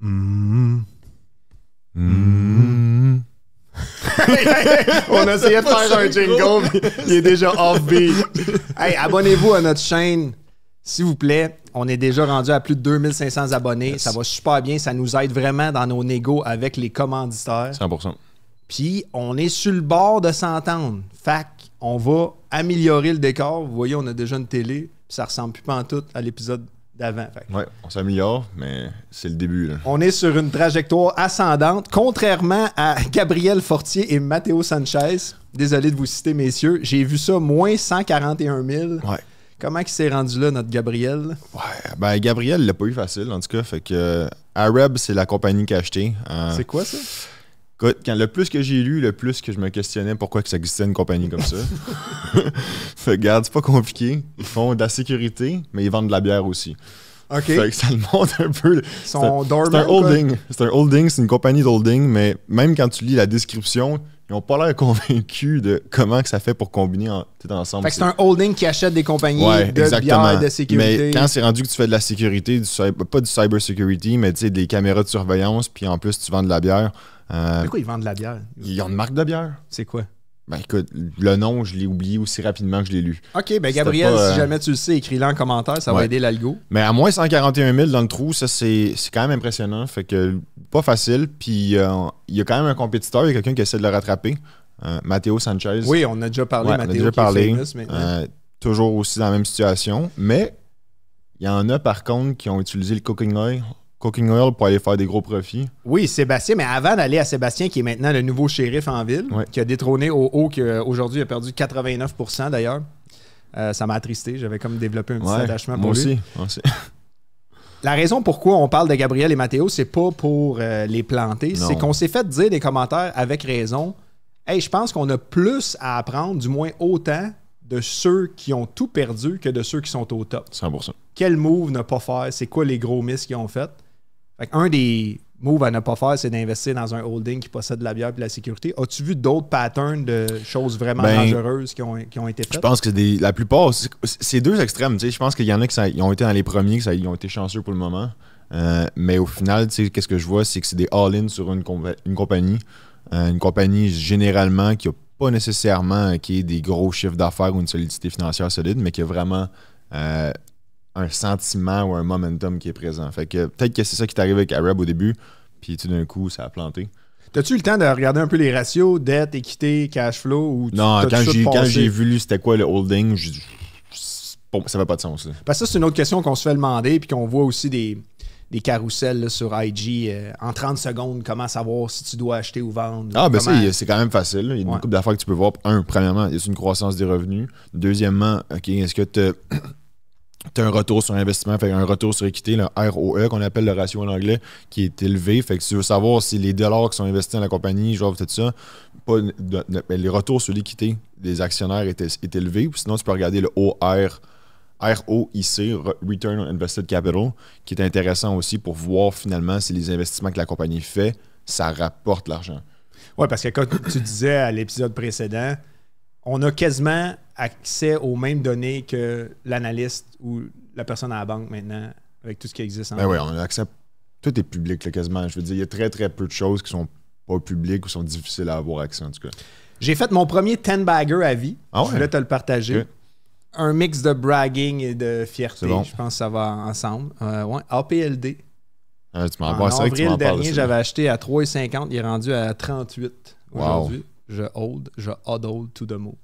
On a essayé de faire un jingle, mais il est déjà off-beat. Hey, abonnez-vous à notre chaîne, s'il vous plaît. On est déjà rendu à plus de 2500 abonnés. Yes. Ça va super bien. Ça nous aide vraiment dans nos négos avec les commanditaires. 100%. Puis, on est sur le bord de s'entendre. Fait qu'on va améliorer le décor. Vous voyez, on a déjà une télé. Puis ça ressemble plus pantoute à l'épisode d'avant. Ouais, on s'améliore, mais c'est le début. Là. On est sur une trajectoire ascendante, contrairement à Gabriel Fortier et Matteo Sanchez. Désolé de vous citer, messieurs. J'ai vu ça, moins 141 000. Ouais. Comment il s'est rendu là, notre Gabriel? Ouais, ben Gabriel l'a pas eu facile, en tout cas. Fait que Arab, c'est la compagnie qui a acheté. C'est quoi ça? Écoute, le plus que j'ai lu, le plus que je me questionnais pourquoi que ça existait une compagnie comme ça. Fait que, regarde, c'est pas compliqué. Ils font de la sécurité, mais ils vendent de la bière aussi. OK. Fait que ça le montre un peu. C'est un holding. C'est un holding, c'est une compagnie d'holding, mais même quand tu lis la description, ils n'ont pas l'air convaincus de comment que ça fait pour combiner ensemble. Fait que c'est un holding qui achète des compagnies de exactement. bière, de sécurité. Mais quand c'est rendu que tu fais de la sécurité, pas du cyber security, mais tu sais, des caméras de surveillance, puis en plus tu vends de la bière. Pourquoi ils vendent de la bière? Ils ont une marque de bière. C'est quoi? Ben écoute, le nom, je l'ai oublié aussi rapidement que je l'ai lu. OK, ben Gabriel, si jamais tu le sais, écris-le en commentaire, ça va aider l'algo. Mais à moins 141 000 dans le trou, ça c'est quand même impressionnant. Fait que pas facile. Puis il y a quand même un compétiteur, il y a quelqu'un qui essaie de le rattraper. Matteo Sanchez. Oui, on a déjà parlé, Matteo, on a déjà parlé. Qui est famous maintenant. Toujours aussi dans la même situation. Mais il y en a par contre qui ont utilisé le cooking oil pour aller faire des gros profits. Oui, Sébastien, mais avant d'aller à Sébastien, qui est maintenant le nouveau shérif en ville, qui a détrôné au haut, qui aujourd'hui a perdu 89% d'ailleurs. Ça m'a attristé. J'avais comme développé un petit attachement pour lui. Moi aussi. La raison pourquoi on parle de Gabriel et Matteo, c'est pas pour les planter. C'est qu'on s'est fait dire des commentaires avec raison. Hey, je pense qu'on a plus à apprendre, du moins autant, de ceux qui ont tout perdu que de ceux qui sont au top. 100%. Quel move ne pas faire? C'est quoi les gros misses qu'ils ont fait? Un des moves à ne pas faire, c'est d'investir dans un holding qui possède de la bière et de la sécurité. As-tu vu d'autres patterns de choses vraiment dangereuses qui ont été faites? Je pense que la plupart, c'est deux extrêmes. Je pense qu'il y en a qui ont été dans les premiers, ils ont été chanceux pour le moment. Mais au final, qu'est-ce que je vois, c'est que c'est des all-in sur une compagnie. Une compagnie généralement qui n'a pas nécessairement des gros chiffres d'affaires ou une solidité financière solide, mais qui a vraiment un sentiment ou un momentum qui est présent. Fait que peut-être que c'est ça qui est arrivé avec Arab au début, puis tout d'un coup, ça a planté. T'as-tu eu le temps de regarder un peu les ratios, dette, équité, cash flow? Ou non, quand j'ai vu c'était quoi le holding, ça va pas de sens. Là. Parce que ça, c'est une autre question qu'on se fait demander, puis qu'on voit aussi des carousels là, sur IG en 30 secondes, comment savoir si tu dois acheter ou vendre. Ah, ben ça, c'est quand même facile. Là. Il y a une couple d'affaires que tu peux voir. Premièrement, il y a une croissance des revenus. Deuxièmement, OK, est-ce que tu as un retour sur investissement, fait un retour sur équité, le ROE, qu'on appelle le ratio en anglais, qui est élevé. Fait que si tu veux savoir si les dollars qui sont investis dans la compagnie, genre tout ça, les retours sur l'équité des actionnaires est élevé. Ou sinon, tu peux regarder le ROIC, Return on Invested Capital, qui est intéressant aussi pour voir finalement si les investissements que la compagnie fait, ça rapporte l'argent. Oui, parce que comme tu disais à l'épisode précédent, on a quasiment accès aux mêmes données que l'analyste ou la personne à la banque maintenant, avec tout ce qui existe en ligne. Oui, on a accès à... Tout est public, là, quasiment. Je veux dire, il y a très, très peu de choses qui sont pas publiques ou sont difficiles à avoir accès, en tout cas. J'ai fait mon premier 10-bagger à vie. Ah ouais? Je voulais te le partager. Okay. Un mix de bragging et de fierté. Bon. Je pense que ça va ensemble. APLD. Tu m'en en avril dernier, j'avais acheté à 3,50. Il est rendu à 38 aujourd'hui. Je hold to the move.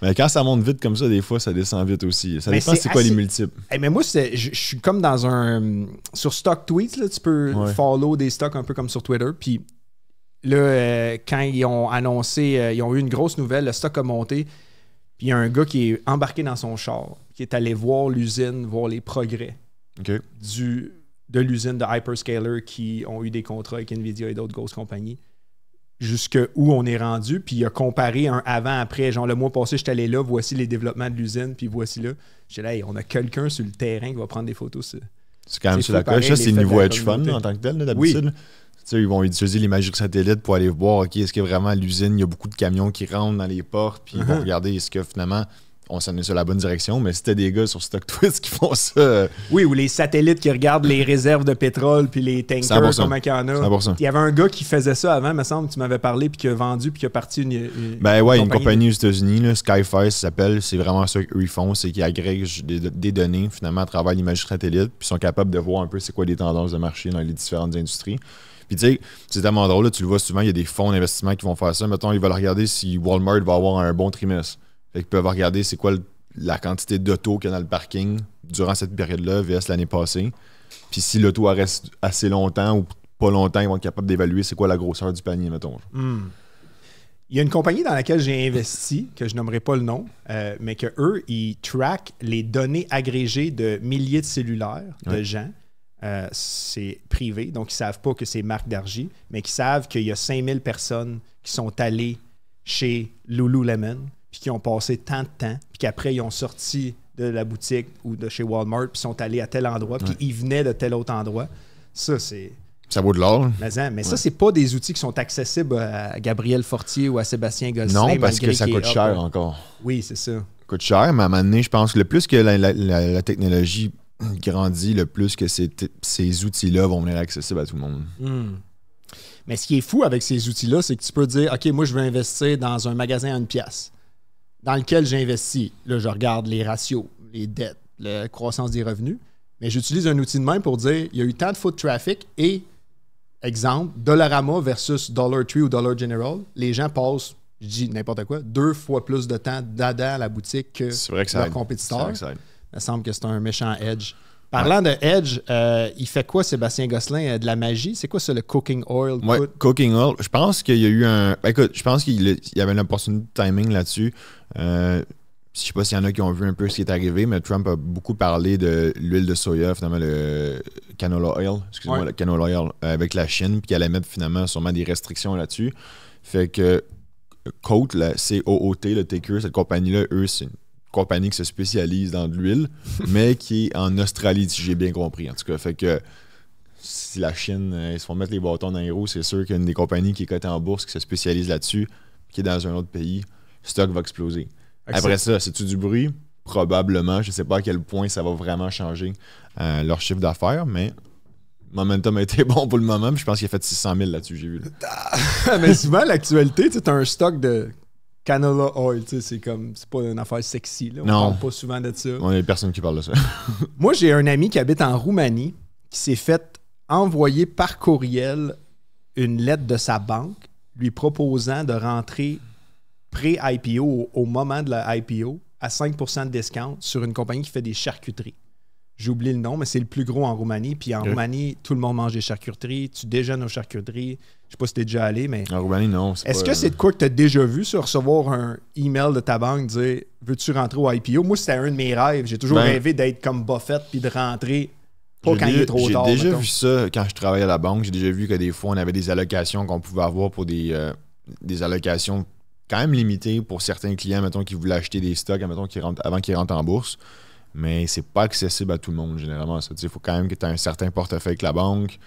Mais quand ça monte vite comme ça, des fois, ça descend vite aussi. Ça dépend c'est quoi les multiples. Hey, mais moi, je suis comme dans un... Sur Stock Tweets, là, tu peux follow des stocks un peu comme sur Twitter. Puis là, quand ils ont annoncé, ils ont eu une grosse nouvelle, le stock a monté. Puis il y a un gars qui est embarqué dans son char, qui est allé voir l'usine, voir les progrès de l'usine de Hyperscaler qui ont eu des contrats avec Nvidia et d'autres grosses compagnies. Jusque où on est rendu, puis il a comparé un avant-après. Genre, le mois passé, j'étais allé là, voici les développements de l'usine, puis voici là. J'étais là, hey, on a quelqu'un sur le terrain qui va prendre des photos. C'est quand même sur la coche. Ça, c'est le niveau hedge fund en tant que tel, d'habitude. Oui. Ils vont utiliser l'imagerie satellite pour aller voir, OK, est-ce que vraiment à l'usine, il y a beaucoup de camions qui rentrent dans les portes, puis ils vont regarder est-ce que finalement, on s'en est sur la bonne direction, mais c'était des gars sur StockTwits qui font ça. Oui, ou les satellites qui regardent les réserves de pétrole puis les tankers, 100%. comment qu'il y en a. 100%. Il y avait un gars qui faisait ça avant, me semble, tu m'avais parlé, puis qui a vendu, puis qui a parti une compagnie aux États-Unis, là, Skyfire, ça s'appelle. C'est vraiment ça qu'eux ils font, c'est qu'ils agrègent des données, finalement, à travers l'imagerie satellite, puis sont capables de voir un peu c'est quoi les tendances de marché dans les différentes industries. Puis tu sais, c'est tellement drôle, là, tu le vois souvent, il y a des fonds d'investissement qui vont faire ça. Mettons, ils veulent regarder si Walmart va avoir un bon trimestre. Fait qu'ils peuvent regarder c'est quoi la quantité d'auto qu'il y a dans le parking durant cette période-là versus l'année passée. Puis si l'auto reste assez longtemps ou pas longtemps, ils vont être capables d'évaluer c'est quoi la grosseur du panier, mettons. Il y a une compagnie dans laquelle j'ai investi, que je nommerai pas le nom, mais que eux, ils trackent les données agrégées de milliers de cellulaires de gens. C'est privé, donc ils ne savent pas que c'est Marc Dargy, mais qu'ils savent qu'il y a 5000 personnes qui sont allées chez Lululemon, puis qui ont passé tant de temps, puis qu'après, ils ont sorti de la boutique ou de chez Walmart, puis sont allés à tel endroit, puis ils venaient de tel autre endroit. Ça, c'est... Ça vaut de l'or. Mais ça, c'est pas des outils qui sont accessibles à Gabriel Fortier ou à Sébastien Gosselin. Non, parce que ça coûte cher encore. Oui, c'est ça. Ça coûte cher, mais à un moment donné, je pense que le plus que la technologie grandit, le plus que ces outils-là vont venir accessibles à tout le monde. Mais ce qui est fou avec ces outils-là, c'est que tu peux dire, OK, moi, je veux investir dans un magasin à 1$, dans lequel j'investis. Là, je regarde les ratios, les dettes, la croissance des revenus, mais j'utilise un outil de même pour dire, il y a eu tant de foot traffic et, exemple, Dollarama versus Dollar Tree ou Dollar General, les gens passent, je dis n'importe quoi, 2 fois plus de temps d'adhérent à la boutique que leurs compétiteurs. Il me semble que c'est un méchant edge. Parlant de edge, il fait quoi Sébastien Gosselin? De la magie? C'est quoi ça, le cooking oil? Oui, cooking oil. Je pense qu'il y a eu un... Écoute, je pense qu'il y avait une opportunité de timing là-dessus. Je sais pas s'il y en a qui ont vu un peu ce qui est arrivé, mais Trump a beaucoup parlé de l'huile de soya, finalement, le canola oil, le canola oil avec la Chine, puis qu'il allait mettre finalement sûrement des restrictions là-dessus. Fait que Coat, la C-O-O-T, le Taker, cette compagnie-là, eux, c'est une compagnie qui se spécialise dans de l'huile, mais qui est en Australie, si j'ai bien compris. En tout cas, fait que si la Chine, ils se font mettre les bâtons dans les roues, c'est sûr qu'une des compagnies qui est cotée en bourse, qui se spécialise là-dessus, qui est dans un autre pays, le stock va exploser. Après ça, c'est-tu du bruit? Probablement. Je ne sais pas à quel point ça va vraiment changer leur chiffre d'affaires, mais Momentum a été bon pour le moment. Puis je pense qu'il a fait 600 000 là-dessus, j'ai vu. Là. Mais souvent, l'actualité, tu as un stock de canola oil. C'est pas une affaire sexy. Là. On parle pas souvent de ça. On a personne qui parle de ça. Moi, j'ai un ami qui habite en Roumanie qui s'est fait envoyer par courriel une lettre de sa banque lui proposant de rentrer pré-IPO au moment de la IPO à 5% de discount sur une compagnie qui fait des charcuteries. J'ai oublié le nom, mais c'est le plus gros en Roumanie. Puis en Roumanie, tout le monde mange des charcuteries. Tu déjeunes aux charcuteries. Je sais pas si t'es déjà allé, mais... En Roumanie, non. Est-ce que c'est de quoi que tu as déjà vu sur recevoir un email de ta banque dire « Veux-tu rentrer au IPO? » Moi, c'était un de mes rêves. J'ai toujours rêvé d'être comme Buffett puis de rentrer pas quand il est trop tard. J'ai déjà vu ça quand je travaillais à la banque. J'ai déjà vu que des fois, on avait des allocations qu'on pouvait avoir pour des allocations quand même limitées pour certains clients, mettons, qui voulaient acheter des stocks avant qu'ils rentrent en bourse. Mais c'est pas accessible à tout le monde, généralement. Il faut quand même que tu aies un certain portefeuille avec la banque.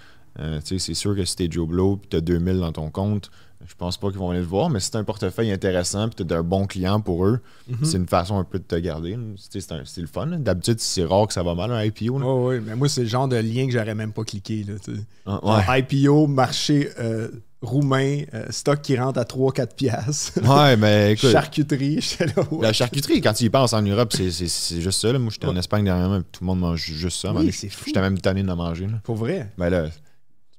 C'est sûr que si tu es Joe Blow et tu as 2000 dans ton compte, je pense pas qu'ils vont venir le voir. Mais si tu as un portefeuille intéressant et tu as un bon client pour eux, c'est une façon un peu de te garder. C'est le fun. D'habitude, c'est rare que ça va mal un IPO. Oh, oui, mais moi, c'est le genre de lien que j'aurais même pas cliqué. Là, IPO, marché roumain, stock qui rentre à 3-4 piastres. Ouais, mais écoute. Charcuterie, j'étais là. Ouais. La charcuterie, quand tu y penses en Europe, c'est juste ça. Là. Moi, j'étais en Espagne dernièrement, tout le monde mange juste ça. Oui, c'est fou. J'étais même tanné d'en manger. Là. Pour vrai? Ben là, tu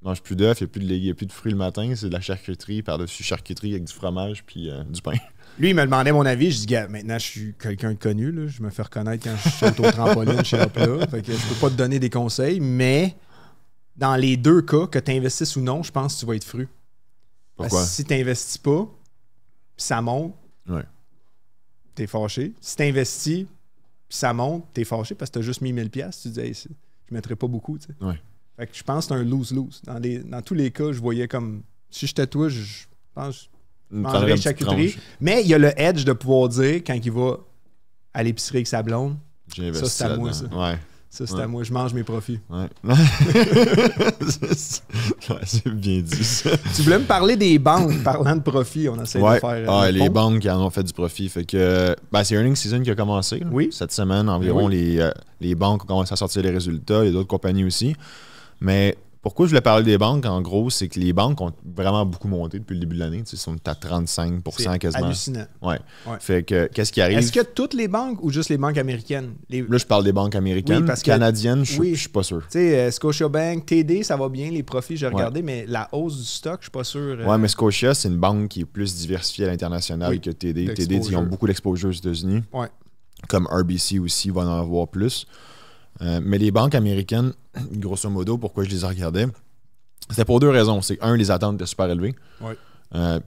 manges plus d'œufs, il n'y a plus de fruits le matin, c'est de la charcuterie, par-dessus charcuterie avec du fromage puis du pain. Lui, il me demandait mon avis. Je dis, gars, maintenant, je suis quelqu'un de connu. Là. Je me fais reconnaître quand je saute au trampoline chez Hopla. Fait que je peux pas te donner des conseils, mais dans les deux cas, que tu investisses ou non, je pense que tu vas être fru. Pourquoi? Si tu n'investis pas, puis ça monte, t'es fâché. Si tu investis, puis ça monte, t'es fâché parce que tu as juste mis 1000$. Tu dis, hey, je mettrais pas beaucoup. Tu sais. Fait que je pense que c'est un lose-lose. Dans tous les cas, je voyais comme. Si j'étais toi, je pense que je mangerais charcuterie. Mais il y a le edge de pouvoir dire quand il va à l'épicerie avec sa blonde. Ça, c'est à moi, ça. Ouais. Ça, c'est à moi. Je mange mes profits. Ouais. C'est bien dit, ça. Tu voulais me parler des banques, parlant de profit. On essaie de faire... les banques qui en ont fait du profit. Fait que c'est earnings season qui a commencé. Là. Oui. Cette semaine, environ, les banques ont commencé à sortir les résultats. Il y a d'autres compagnies aussi. Mais... Pourquoi je voulais parler des banques, en gros, c'est que les banques ont vraiment beaucoup monté depuis le début de l'année. Ils sont à 35% c'est quasiment. Hallucinant. Ouais. Fait que, qu'est-ce qui arrive? Est-ce que toutes les banques ou juste les banques américaines? Là, je parle des banques américaines. Oui, canadiennes, je suis pas sûr. Tu sais, Scotiabank, TD, ça va bien, les profits, j'ai regardé, mais la hausse du stock, je suis pas sûr. Ouais, mais Scotia, c'est une banque qui est plus diversifiée à l'international que TD. TD, ils ont beaucoup d'exposure aux États-Unis. Ouais. Comme RBC aussi va en avoir plus. Mais les banques américaines, grosso modo, pourquoi je les regardais, c'était pour deux raisons. C'est un, les attentes étaient super élevées. Ouais.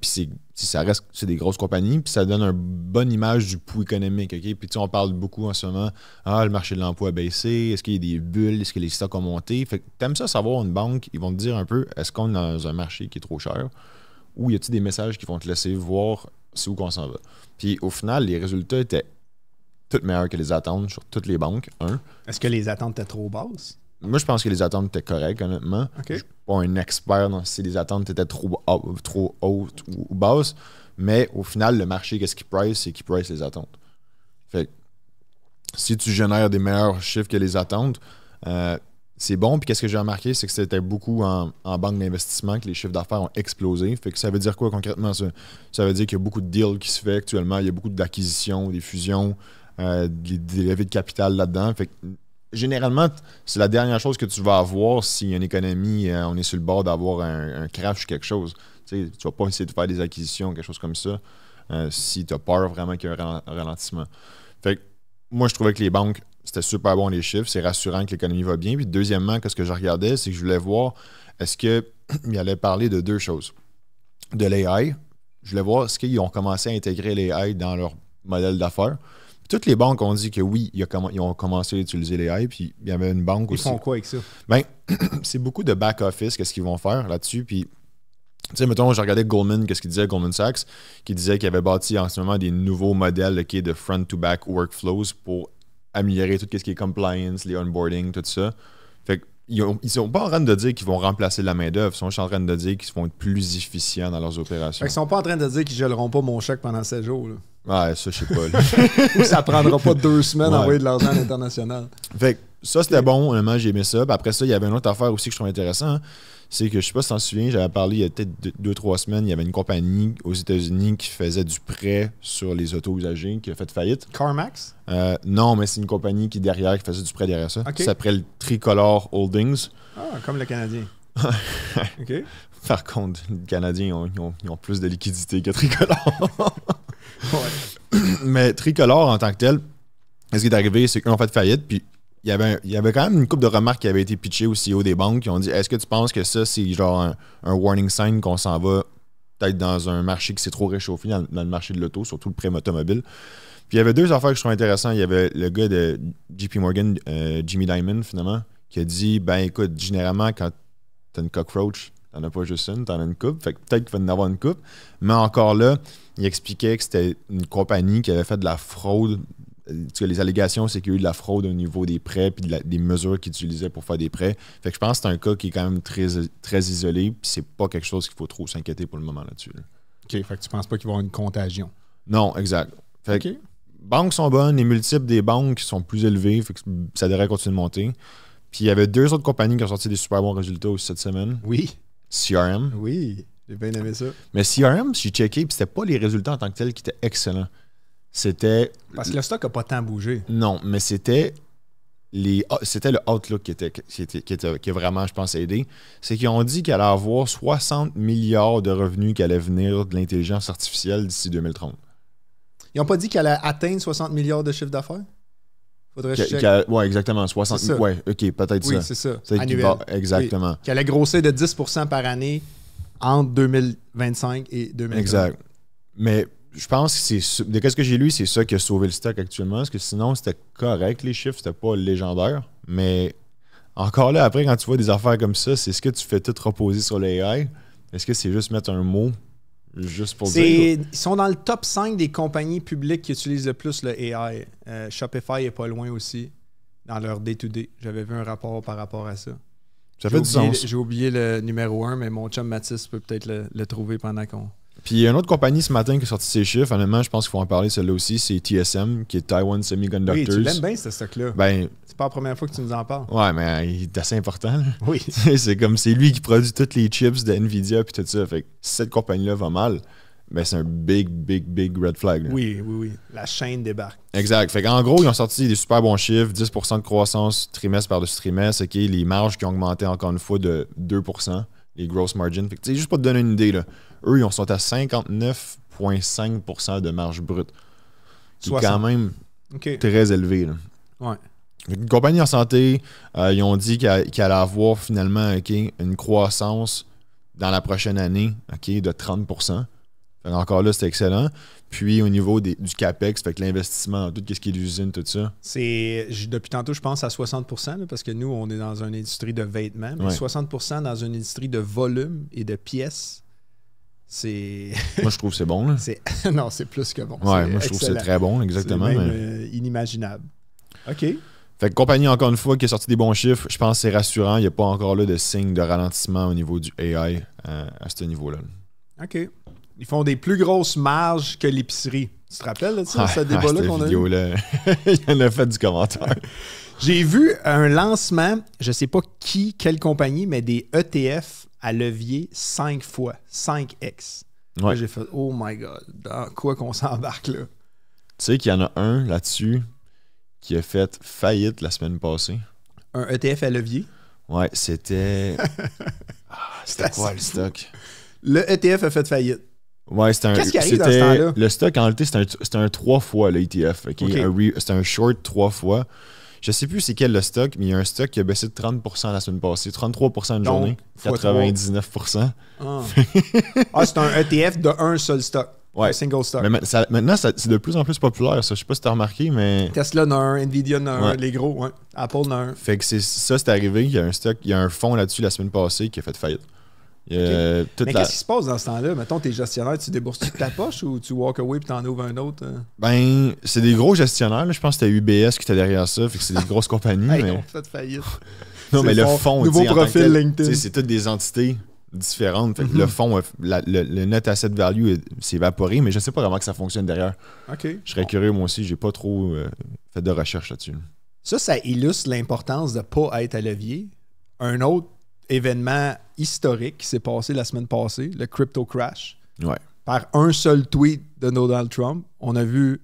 Puis c'est des grosses compagnies, puis ça donne une bonne image du pouls économique. Okay? Puis on parle beaucoup en ce moment, le marché de l'emploi a baissé, est-ce qu'il y a des bulles, est-ce que les stocks ont monté? Fait que t'aimes ça savoir une banque, ils vont te dire un peu, est-ce qu'on est dans un marché qui est trop cher? Ou y a-t-il des messages qui vont te laisser voir c'est où qu'on s'en va? Puis au final, les résultats étaient tout meilleurs que les attentes sur toutes les banques. Est-ce que les attentes étaient trop basses? Moi, je pense que les attentes étaient correctes, honnêtement. Okay. Je ne suis pas un expert dans si les attentes étaient trop hautes ou basses, mais au final, le marché, qu'est-ce qu'il price? C'est qu'il price les attentes. Fait que, si tu génères des meilleurs chiffres que les attentes, c'est bon. Puis qu'est-ce que j'ai remarqué, c'est que c'était beaucoup en banque d'investissement que les chiffres d'affaires ont explosé. Fait que ça veut dire quoi concrètement, ça? Ça veut dire qu'il y a beaucoup de deals qui se fait actuellement. Il y a beaucoup d'acquisitions, des fusions, des levées de capital là-dedans. Fait que généralement, c'est la dernière chose que tu vas avoir si une économie, on est sur le bord d'avoir un crash ou quelque chose. Tu ne vas pas essayer de faire des acquisitions, quelque chose comme ça, si tu as peur vraiment qu'il y ait un ralentissement. Fait que moi, je trouvais que les banques, c'était super bon les chiffres, c'est rassurant que l'économie va bien. Puis deuxièmement, ce que je regardais, c'est que je voulais voir, est-ce qu'il allait parler de deux choses. De l'AI, je voulais voir, est-ce qu'ils ont commencé à intégrer l'AI dans leur modèle d'affaires. Toutes les banques ont dit que oui, ils ont commencé à utiliser l'AI, puis il y avait une banque aussi. Ils font quoi avec ça? Ben, c'est beaucoup de back-office, qu'est-ce qu'ils vont faire là-dessus, puis tu sais, mettons, je regardais Goldman, qu'est-ce qu'il disait, Goldman Sachs, qui disait qu'il avait bâti en ce moment des nouveaux modèles de front-to-back workflows pour améliorer tout ce qui est compliance, les onboarding, tout ça. Fait qu'ils sont pas en train de dire qu'ils vont remplacer la main-d'œuvre, ils sont juste en train de dire qu'ils vont être plus efficients dans leurs opérations. Fait qu'ils sont pas en train de dire qu'ils geleront pas mon chèque pendant 7 jours. Là. Ouais, ça, je sais pas. Ou ça prendra pas 2 semaines à envoyer de l'argent à l'international. Fait que ça, c'était bon. Honnêtement, j'ai aimé ça. Puis après ça, il y avait une autre affaire aussi que je trouvais intéressant. Hein. C'est que, je sais pas si tu t'en souviens, j'avais parlé il y a peut-être 2-3 semaines, il y avait une compagnie aux États-Unis qui faisait du prêt sur les autos usagées, qui a fait faillite. CarMax? Non, mais c'est une compagnie qui faisait du prêt derrière ça. Okay. Ça s'appelle Tricolor Holdings. Ah, comme le Canadien. OK. Par contre, les Canadiens, ils ont plus de liquidité que Tricolor. Ouais. Mais Tricolor, en tant que tel, ce qui est arrivé, c'est qu'ils ont fait faillite, puis il y avait quand même une couple de remarques qui avaient été pitchées au CEO des banques qui ont dit, est-ce que tu penses que ça, c'est genre un warning sign qu'on s'en va peut-être dans un marché qui s'est trop réchauffé dans le marché de l'auto, surtout le prêt automobile. Puis il y avait deux affaires que je trouve intéressantes. Il y avait le gars de JP Morgan, Jimmy Dimon, finalement, qui a dit, ben écoute, généralement, quand t'as une cockroach, t'en as pas juste une, t'en as une coupe. Fait que peut-être qu'il va en avoir une coupe. Mais encore là, il expliquait que c'était une compagnie qui avait fait de la fraude. Les allégations, c'est qu'il y a eu de la fraude au niveau des prêts puis des mesures qu'ils utilisaient pour faire des prêts. Fait que je pense que c'est un cas qui est quand même très, très isolé, puis c'est pas quelque chose qu'il faut trop s'inquiéter pour le moment là-dessus. Là. OK, fait que tu penses pas qu'il va y avoir une contagion. Non, exact. Fait que banques sont bonnes, les multiples des banques sont plus élevés, fait que ça devrait continuer de monter. Puis il y avait deux autres compagnies qui ont sorti des super bons résultats aussi cette semaine. Oui. CRM. Oui, j'ai bien aimé ça. Mais CRM, j'ai checké, puis c'était pas les résultats en tant que tels qui étaient excellents. C'était... Parce que le stock n'a pas tant bougé. Non, mais c'était le outlook qui a vraiment, je pense, aidé. C'est qu'ils ont dit qu'il allait avoir 60 milliards de revenus qui allaient venir de l'intelligence artificielle d'ici 2030. Ils n'ont pas dit qu'il allait atteindre 60 milliards de chiffre d'affaires? Faudrait que je check. Oui, exactement. 60 ouais, OK, peut-être ça. Oui, c'est ça. C'est annuel. Exactement. Oui. Qui allait grossir de 10% par année entre 2025 et 2030. Exact. Mais... je pense que ce que j'ai lu, c'est ça qui a sauvé le stock actuellement. Parce que sinon, c'était correct, les chiffres, c'était pas légendaire. Mais encore là, après, quand tu vois des affaires comme ça, c'est ce que tu fais tout reposer sur l'AI? Est-ce que c'est juste mettre un mot juste pour dire? Ils sont dans le top 5 des compagnies publiques qui utilisent le plus le AI. Shopify est pas loin aussi. dans leur day-to-day. J'avais vu un rapport par rapport à ça. Ça fait du sens. J'ai oublié le numéro 1, mais mon chum Mathis peut peut-être le trouver pendant qu'on... Puis il y a une autre compagnie ce matin qui a sorti ses chiffres. Honnêtement, je pense qu'il faut en parler, celle-là aussi. C'est TSM, qui est Taiwan Semiconductors. Oui, tu l'aimes bien, ce stock-là. Ben, c'est pas la première fois que tu nous en parles. Ouais, mais il est assez important. Là. Oui. C'est comme c'est lui qui produit toutes les chips de Nvidia et tout ça. Fait que si cette compagnie-là va mal, ben c'est un big red flag. Là. Oui. La chaîne débarque. Exact. Fait qu'en gros, ils ont sorti des super bons chiffres, 10% de croissance trimestre par-dessus trimestre. OK, les marges qui ont augmenté encore une fois de 2%, les gross margins. Fait que juste pour te donner une idée, là, eux, ils sont à 59,5% de marge brute. Qui est quand même très élevé. Là. Ouais. Une compagnie en santé, ils ont dit qu'elle allait avoir finalement une croissance dans la prochaine année de 30%. Encore là, c'est excellent. Puis au niveau du CAPEX, fait que l'investissement, tout ce qui est l'usine, tout ça. Depuis tantôt, je pense à 60%, là, parce que nous, on est dans une industrie de vêtements, mais 60% dans une industrie de volume et de pièces. C'est. Moi, je trouve que c'est bon. Là. Non, c'est plus que bon. Ouais, moi, je trouve que c'est très bon, exactement. C'est même, inimaginable. OK. Fait que compagnie, encore une fois, qui a sorti des bons chiffres, je pense que c'est rassurant. Il n'y a pas encore là de signe de ralentissement au niveau du AI à ce niveau-là. OK. Ils font des plus grosses marges que l'épicerie. Tu te rappelles de ça, ce débat-là qu'on a eu? Il y en a fait du commentaire. J'ai vu un lancement, je ne sais pas quelle compagnie, mais des ETF à levier 5 fois, 5x. Ouais. Là, j'ai fait, oh my God, dans quoi qu'on s'embarque là? Tu sais qu'il y en a un là-dessus qui a fait faillite la semaine passée. Un ETF à levier? Ouais, c'était... c'était quoi le stock? Le ETF a fait faillite. Ouais, c'était un... Qu'est-ce qui arrive dans ce temps-là? Le stock, en réalité, c'était un 3 fois, le ETF. C'était un short 3 fois. Je sais plus c'est quel le stock, mais il y a un stock qui a baissé de 30% la semaine passée, 33% une journée, 99%. C'est un ETF de un seul stock. Ouais. Un single stock. Mais maintenant, c'est de plus en plus populaire, ça. Je sais pas si tu as remarqué, mais... Tesla n'a un, Nvidia n'a un, les gros, Apple n'a un. Fait que c'est arrivé, il y a un stock, il y a un fonds là-dessus la semaine passée qui a fait faillite. Mais qu'est-ce qui se passe dans ce temps-là? Mettons, t'es gestionnaire, tu débourses de ta poche ou tu walk away et t'en ouvres un autre? Ben, c'est des gros gestionnaires. Là. Je pense que c'était UBS qui était derrière ça. Fait que c'est des grosses compagnies. Hey, mais... ils ont fait faillite. Non, mais le fonds, nouveau profil LinkedIn. C'est toutes des entités différentes. Fait que le fonds, le net asset value s'est évaporé, mais je sais pas vraiment que ça fonctionne derrière. OK. Je serais curieux, moi aussi. J'ai pas trop fait de recherche là-dessus. Ça illustre l'importance de ne pas être à levier. Un autre événement historique qui s'est passé la semaine passée, le crypto crash. Ouais. Par un seul tweet de Donald Trump, on a vu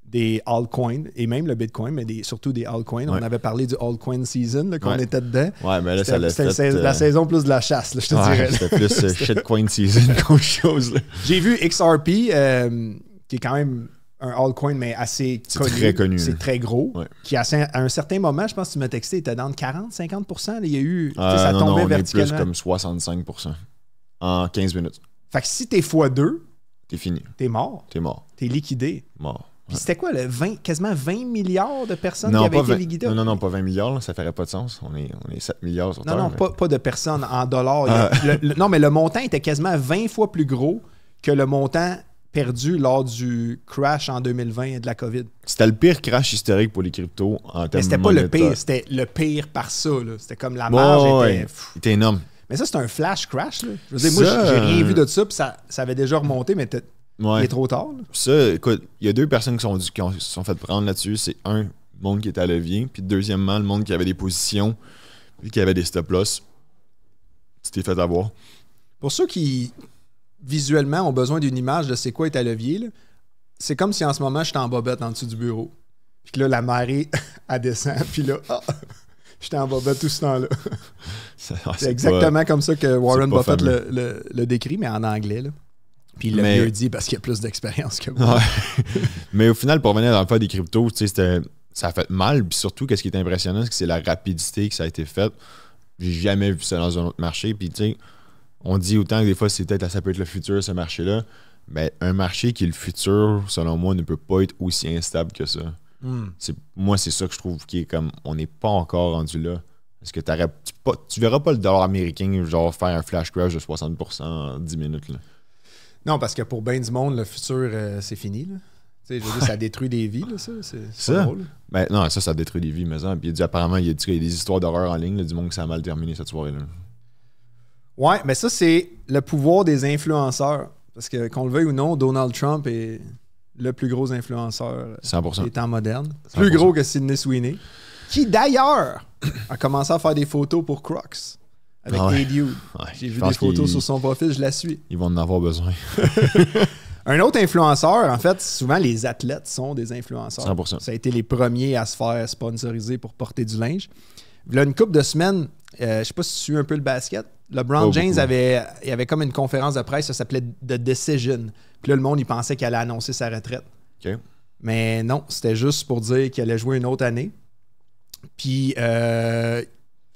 des altcoins, et même le Bitcoin, mais surtout des altcoins. Ouais. On avait parlé du altcoin season, qu'on était dedans. Ouais, mais là, ça l'a fait... C'était la saison plus de la chasse, là, je te dirais. C'était plus shitcoin season qu'autre chose. Là. J'ai vu XRP, qui est quand même un altcoin, mais assez connu. C'est très connu. C'est très gros. Ouais. Qui, à un certain moment, je pense que tu m'as texté, il était dans 40-50%. Là, il y a eu... ça tombait verticalement. On est plus comme 65% en 15 minutes. Fait que si t'es x2, t'es fini. T'es mort. T'es liquidé. Mort. Puis c'était quoi, quasiment 20 milliards de personnes qui avaient été liquidées? Non, pas 20 milliards, là, ça ferait pas de sens. On est 7 milliards sur Terre. Non, pas de personnes en dollars. Non, mais le montant était quasiment 20 fois plus gros que le montant perdu lors du crash en 2020 de la COVID. C'était le pire crash historique pour les cryptos en termes de c'était pas le pire, c'était le pire par ça. Là. C'était comme la marge était énorme. Mais ça, c'est un flash crash. Là. Je veux dire, moi, j'ai rien vu de ça, puis ça avait déjà remonté, mais il est trop tard. Là. Ça, écoute, il y a deux personnes qui se sont fait prendre là-dessus. C'est un, le monde qui était à levier, puis deuxièmement, le monde qui avait des positions, puis qui avait des stop-loss. Tu t'es fait avoir. Pour ceux qui, visuellement, ont besoin d'une image de c'est quoi être à levier, là, c'est comme si en ce moment, j'étais en bobette en dessous du bureau. Puis que là, la marée, elle descend, puis là, j'étais en bobette tout ce temps-là. C'est exactement comme ça que Warren Buffett le décrit, mais en anglais, là. Puis il l'a mieux dit parce qu'il a plus d'expérience que moi. Ouais. Mais au final, pour revenir dans le cas des cryptos, ça a fait mal. Puis surtout, ce qui est impressionnant, c'est que c'est la rapidité que ça a été fait. J'ai jamais vu ça dans un autre marché. Puis tu sais, on dit autant que des fois, ça peut être le futur, ce marché-là. Mais un marché qui est le futur, selon moi, ne peut pas être aussi instable que ça. Moi, c'est ça que je trouve qui est comme... On n'est pas encore rendu là. Parce que tu verras pas le dollar américain genre faire un flash crash de 60% en 10 minutes. Là. Non, parce que pour bien du monde, le futur, c'est fini. Là. sais, je veux dire, ça détruit des vies, là, ça. C'est pas drôle. Ben, non, ça détruit des vies, mais ça. Puis il dit apparemment, il y a des histoires d'horreur en ligne, là, du monde que ça a mal terminé cette soirée-là. Ouais, mais ça, c'est le pouvoir des influenceurs. Parce que, qu'on le veuille ou non, Donald Trump est le plus gros influenceur 100%. des temps modernes. 100%. Plus gros que Sydney Sweeney. Qui, d'ailleurs, a commencé à faire des photos pour Crocs. Avec Hey Dude. Ouais, j'ai vu des photos sur son profil, je la suis. Ils vont en avoir besoin. Un autre influenceur, en fait, souvent les athlètes sont des influenceurs. 100%. Ça a été les premiers à se faire sponsoriser pour porter du linge. Il y a une couple de semaines, je sais pas si tu suis un peu le basket, LeBron James avait comme une conférence de presse, ça s'appelait The Decision. Puis là, le monde, il pensait qu'il allait annoncer sa retraite. Okay. Mais non, c'était juste pour dire qu'il allait jouer une autre année. Puis,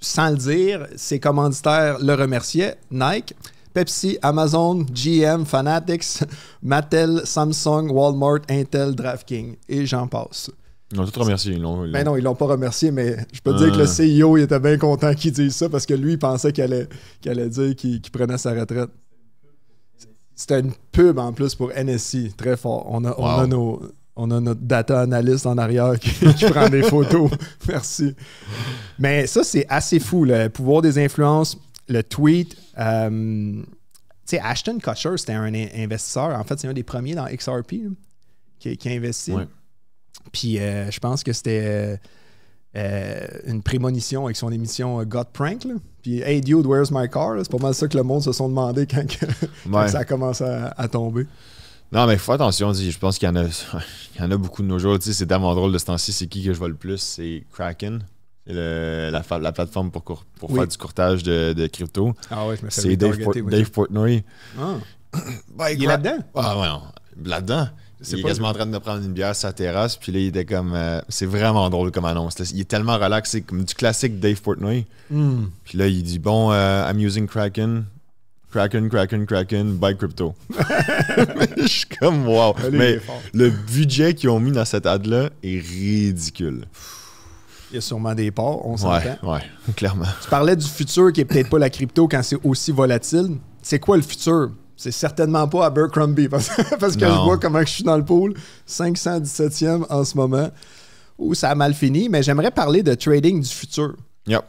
sans le dire, ses commanditaires le remerciaient. Nike, Pepsi, Amazon, GM, Fanatics, Mattel, Samsung, Walmart, Intel, DraftKings. Et j'en passe. Ils l'ont tous remercié. Ben non, ils l'ont pas remercié, mais je peux te dire que le CEO, il était bien content qu'il dise ça parce que lui, il pensait qu'il allait dire qu'il prenait sa retraite. C'était une pub en plus pour NSC, très fort. On a notre data analyst en arrière qui prend des photos. Merci. Mais ça, c'est assez fou, le pouvoir des influences, le tweet. Tu sais, Ashton Kutcher, c'était un investisseur. En fait, c'est un des premiers dans XRP là, qui a investi. Ouais. Puis je pense que c'était une prémonition avec son émission Got Prank. Là. Puis Hey Dude, where's my car? C'est pas mal ça que le monde se sont demandé quand ça a commencé à tomber. Non, mais faut attention. Je pense qu'il y en a beaucoup de nos jours. C'est tellement drôle de ce temps-ci. C'est qui que je vois le plus? C'est Kraken. C'est la plateforme pour faire du courtage de crypto. Ah ouais, je me fais c'est Dave Portnoy. Ah. Il est là-dedans? Ah ouais, non. Là-dedans. Il est quasiment en train de prendre une bière sur sa terrasse, puis là, il était comme... c'est vraiment drôle comme annonce. Là. Il est tellement relax, c'est comme du classique Dave Portnoy. Puis là, il dit, bon, I'm using Kraken, buy crypto. Je suis comme, wow. Mais le budget qu'ils ont mis dans cette ad-là est ridicule. Il y a sûrement des parts, on s'entend. Ouais, clairement. Tu parlais du futur qui est peut-être pas la crypto quand c'est aussi volatile. C'est quoi le futur? C'est certainement pas Abercrombie parce que je vois comment je suis dans le pool. 517e en ce moment. Où ça a mal fini. Mais j'aimerais parler de trading du futur. Yep.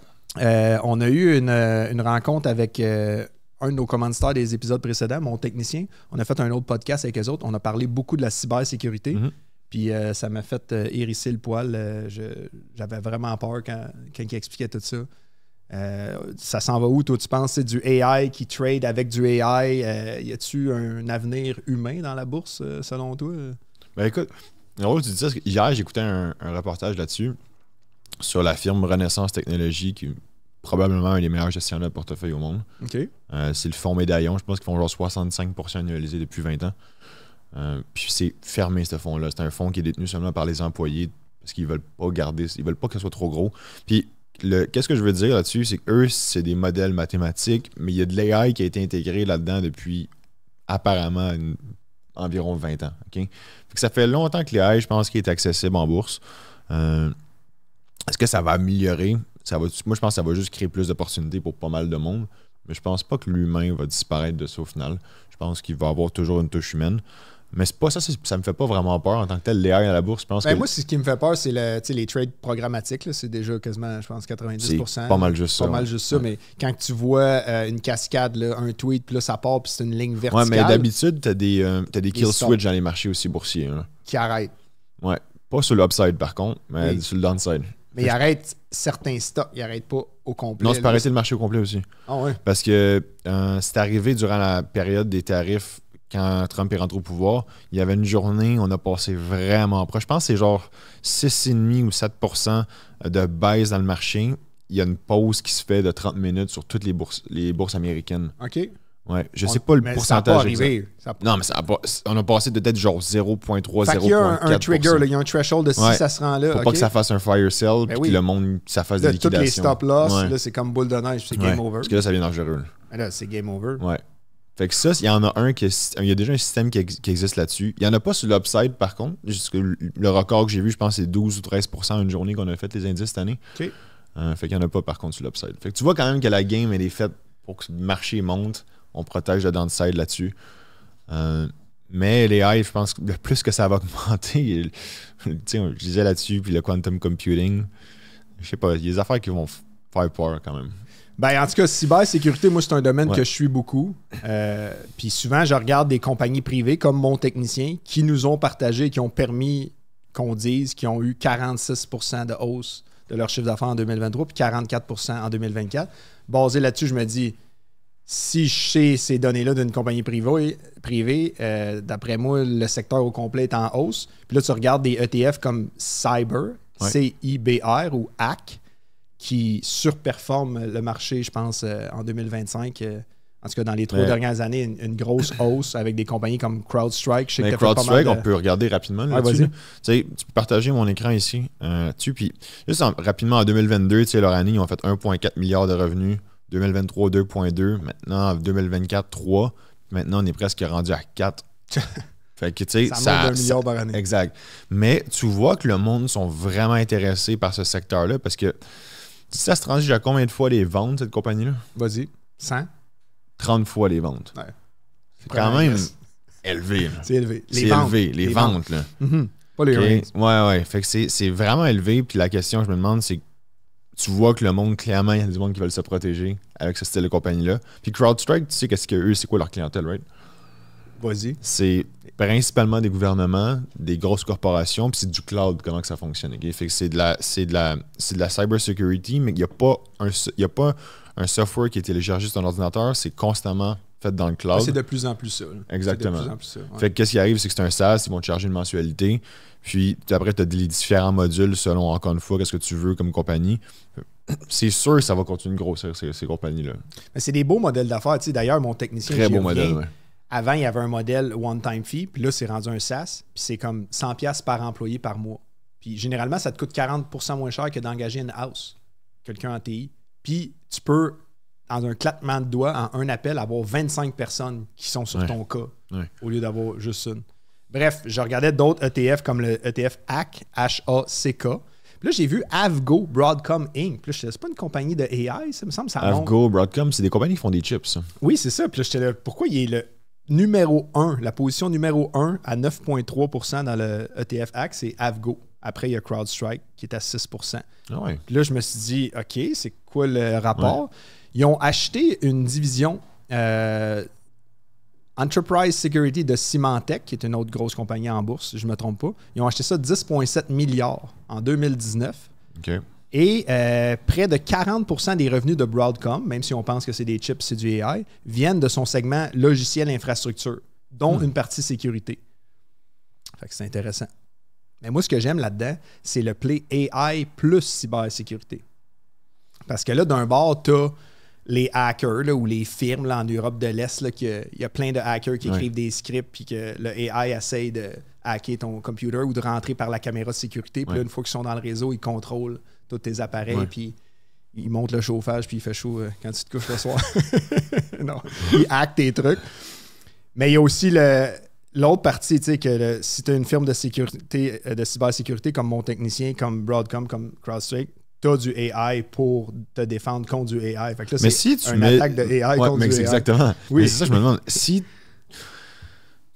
On a eu une rencontre avec un de nos commanditaires des épisodes précédents, mon technicien. On a fait un autre podcast avec eux autres. On a parlé beaucoup de la cybersécurité. Puis ça m'a fait hérisser le poil. J'avais vraiment peur quand il expliquait tout ça. Ça s'en va où, toi, tu penses? C'est du AI qui trade avec du AI. Y a-tu un avenir humain dans la bourse, selon toi? Ben écoute, tu dis ça, hier, j'écoutais un reportage là-dessus sur la firme Renaissance Technologies, qui est probablement un des meilleurs gestionnaires de portefeuille au monde. Okay. C'est le fonds Médaillon. Je pense qu'ils font genre 65% annualisé depuis 20 ans. Puis c'est fermé, ce fonds-là. C'est un fonds qui est détenu seulement par les employés parce qu'ils veulent pas garder, ils veulent pas que ce soit trop gros. Puis qu'est-ce que je veux dire là-dessus, c'est qu'eux, c'est des modèles mathématiques, mais il y a de l'AI qui a été intégré là-dedans depuis apparemment environ 20 ans. Okay? Fait que ça fait longtemps que l'AI, je pense, qu'il est accessible en bourse. Est-ce que ça va améliorer? Moi, je pense que ça va juste créer plus d'opportunités pour pas mal de monde, mais je pense pas que l'humain va disparaître de ça au final. Je pense qu'il va avoir toujours une touche humaine. Mais c'est pas ça, ça me fait pas vraiment peur en tant que tel. L'AI à la bourse, je pense que... Moi, ce qui me fait peur, c'est les trades programmatiques. Là, c'est déjà quasiment, je pense, 90%. C'est pas mal juste ça. Pas mal juste ça, mais quand tu vois une cascade, là, un tweet, puis là, ça part, puis c'est une ligne verticale. Ouais, mais d'habitude, t'as des kill switch dans les marchés aussi boursiers. Là. Qui arrêtent. Ouais. Pas sur l'upside, par contre, mais sur le downside. Mais ils arrêtent certains stocks, ils n'arrêtent pas au complet. Non, c'est pas arrêter le marché au complet aussi. Ah ouais? Parce que c'est arrivé durant la période des tarifs. Quand Trump est rentré au pouvoir, il y avait une journée, on a passé vraiment proche. Je pense que c'est genre 6,5 ou 7% de baisse dans le marché. Il y a une pause qui se fait de 30 minutes sur toutes les bourses américaines. OK. Ouais, je sais pas le pourcentage exact. Non, mais on a passé peut-être genre 0,3, 0,4%. Il y a un trigger, il y a un threshold de si ça se rend là. Faut pas que ça fasse un fire sell puis que le monde, ça fasse des liquidations. Toutes les stop loss, là, c'est comme boule de neige, c'est game over. Parce que là, ça devient dangereux. Là, c'est game over. Ouais. Fait que ça, il y en a il y a déjà un système qui existe là-dessus. Il n'y en a pas sur l'upside, par contre. Le record que j'ai vu, je pense, c'est 12 ou 13% une journée qu'on a fait les indices cette année. Okay. Fait qu'il n'y en a pas, par contre, sur l'upside. Fait que tu vois quand même que la game, elle est faite pour que le marché monte. On protège le downside là-dessus. Mais l'AI, je pense que le plus que ça va augmenter, je disais là-dessus, puis le quantum computing, je sais pas, il y a des affaires qui vont faire peur quand même. Ben, en tout cas, cybersécurité, moi, c'est un domaine que je suis beaucoup. Puis souvent, je regarde des compagnies privées comme Mon Technicien qui nous ont partagé, qui ont permis qu'on dise qu'ils ont eu 46% de hausse de leur chiffre d'affaires en 2023 puis 44% en 2024. Basé là-dessus, je me dis, si je sais ces données-là d'une compagnie privée, d'après moi, le secteur au complet est en hausse. Puis là, tu regardes des ETF comme Cyber, CIBR ou HAC, qui surperforment le marché, je pense, en 2025. En tout cas, dans les 3 dernières années, une grosse hausse avec des compagnies comme CrowdStrike. Je sais que CrowdStrike, on peut regarder rapidement là-dessus. Tu peux partager mon écran ici. Puis, juste rapidement, en 2022, leur année, ils ont fait 1,4 milliard de revenus. 2023, 2,2. Maintenant, en 2024, 3. Maintenant, on est presque rendu à 4. Fait que, tu sais, ça monte d'1 milliard par année. Exact. Mais tu vois que le monde sont vraiment intéressés par ce secteur-là parce que ça se transige à combien de fois les ventes, cette compagnie-là? Vas-y. 100? 30 fois les ventes. Ouais. C'est quand même élevé. C'est élevé. C'est élevé, les ventes. Là. Mm-hmm. Pas les earnings. Ouais. Fait que c'est vraiment élevé. Puis la question que je me demande, c'est que tu vois que le monde, clairement, il y a du monde qui veulent se protéger avec ce style de compagnie-là. Puis CrowdStrike, tu sais qu'est-ce que eux, c'est quoi leur clientèle, right? Vas-y. C'est principalement des gouvernements, des grosses corporations, puis c'est du cloud, comment que ça fonctionne. Okay? Fait que c'est de la cybersecurity, mais il n'y a pas un software qui est téléchargé sur ton ordinateur, c'est constamment fait dans le cloud. C'est de plus en plus ça. Là. Exactement. C'est de plus en plus ça. Ouais. Fait que qu'est-ce qui arrive, c'est que c'est un SaaS, ils vont te charger une mensualité, puis après, tu as les différents modules selon, encore une fois, qu'est-ce que tu veux comme compagnie. C'est sûr que ça va continuer de grossir, ces compagnies-là. Mais c'est des beaux modèles d'affaires. Tu sais, d'ailleurs, mon technicien... Très beau modèle, oui. Avant, il y avait un modèle one-time fee, puis là, c'est rendu un SaaS, puis c'est comme 100$ par employé par mois. Puis généralement, ça te coûte 40% moins cher que d'engager une house, quelqu'un en TI. Puis tu peux, dans un claquement de doigts, en un appel, avoir 25 personnes qui sont sur ton cas, au lieu d'avoir juste une. Bref, je regardais d'autres ETF comme le ETF HACK, H-A-C-K. Puis là, j'ai vu Avgo, Broadcom Inc. Puis là, c'est pas une compagnie de AI, ça me semble. Avgo, Broadcom, c'est des compagnies qui font des chips. Ça. Oui, c'est ça. Puis là, j'étais là, pourquoi il est le numéro 1, la position numéro 1 à 9,3% dans le ETF HACK, c'est Avgo. Après, il y a CrowdStrike qui est à 6%. Ah ouais. Puis là, je me suis dit, OK, c'est quoi le rapport? Ouais. Ils ont acheté une division Enterprise Security de Symantec, qui est une autre grosse compagnie en bourse, si je ne me trompe pas. Ils ont acheté ça 10,7 milliards en 2019. OK. Et près de 40% des revenus de Broadcom, même si on pense que c'est des chips, c'est du AI, viennent de son segment logiciel infrastructure, dont une partie sécurité. Fait que c'est intéressant. Mais moi, ce que j'aime là-dedans, c'est le play AI plus cybersécurité. Parce que là, d'un bord, tu as les hackers là, ou les firmes là, en Europe de l'Est, il y a plein de hackers qui écrivent des scripts puis que le AI essaye de hacker ton computer ou de rentrer par la caméra de sécurité. Puis là, une fois qu'ils sont dans le réseau, ils contrôlent tous tes appareils puis ils montent le chauffage puis il fait chaud quand tu te couches le soir. Non, ils hackent tes trucs. Mais il y a aussi l'autre partie, tu sais, que si tu as une firme de sécurité, de cybersécurité comme Mon Technicien, comme Broadcom, comme CrowdStrike, tu as du AI pour te défendre contre du AI. Fait que là, c'est une attaque de AI contre du AI. Exactement. Oui. Mais c'est ça, je me demande.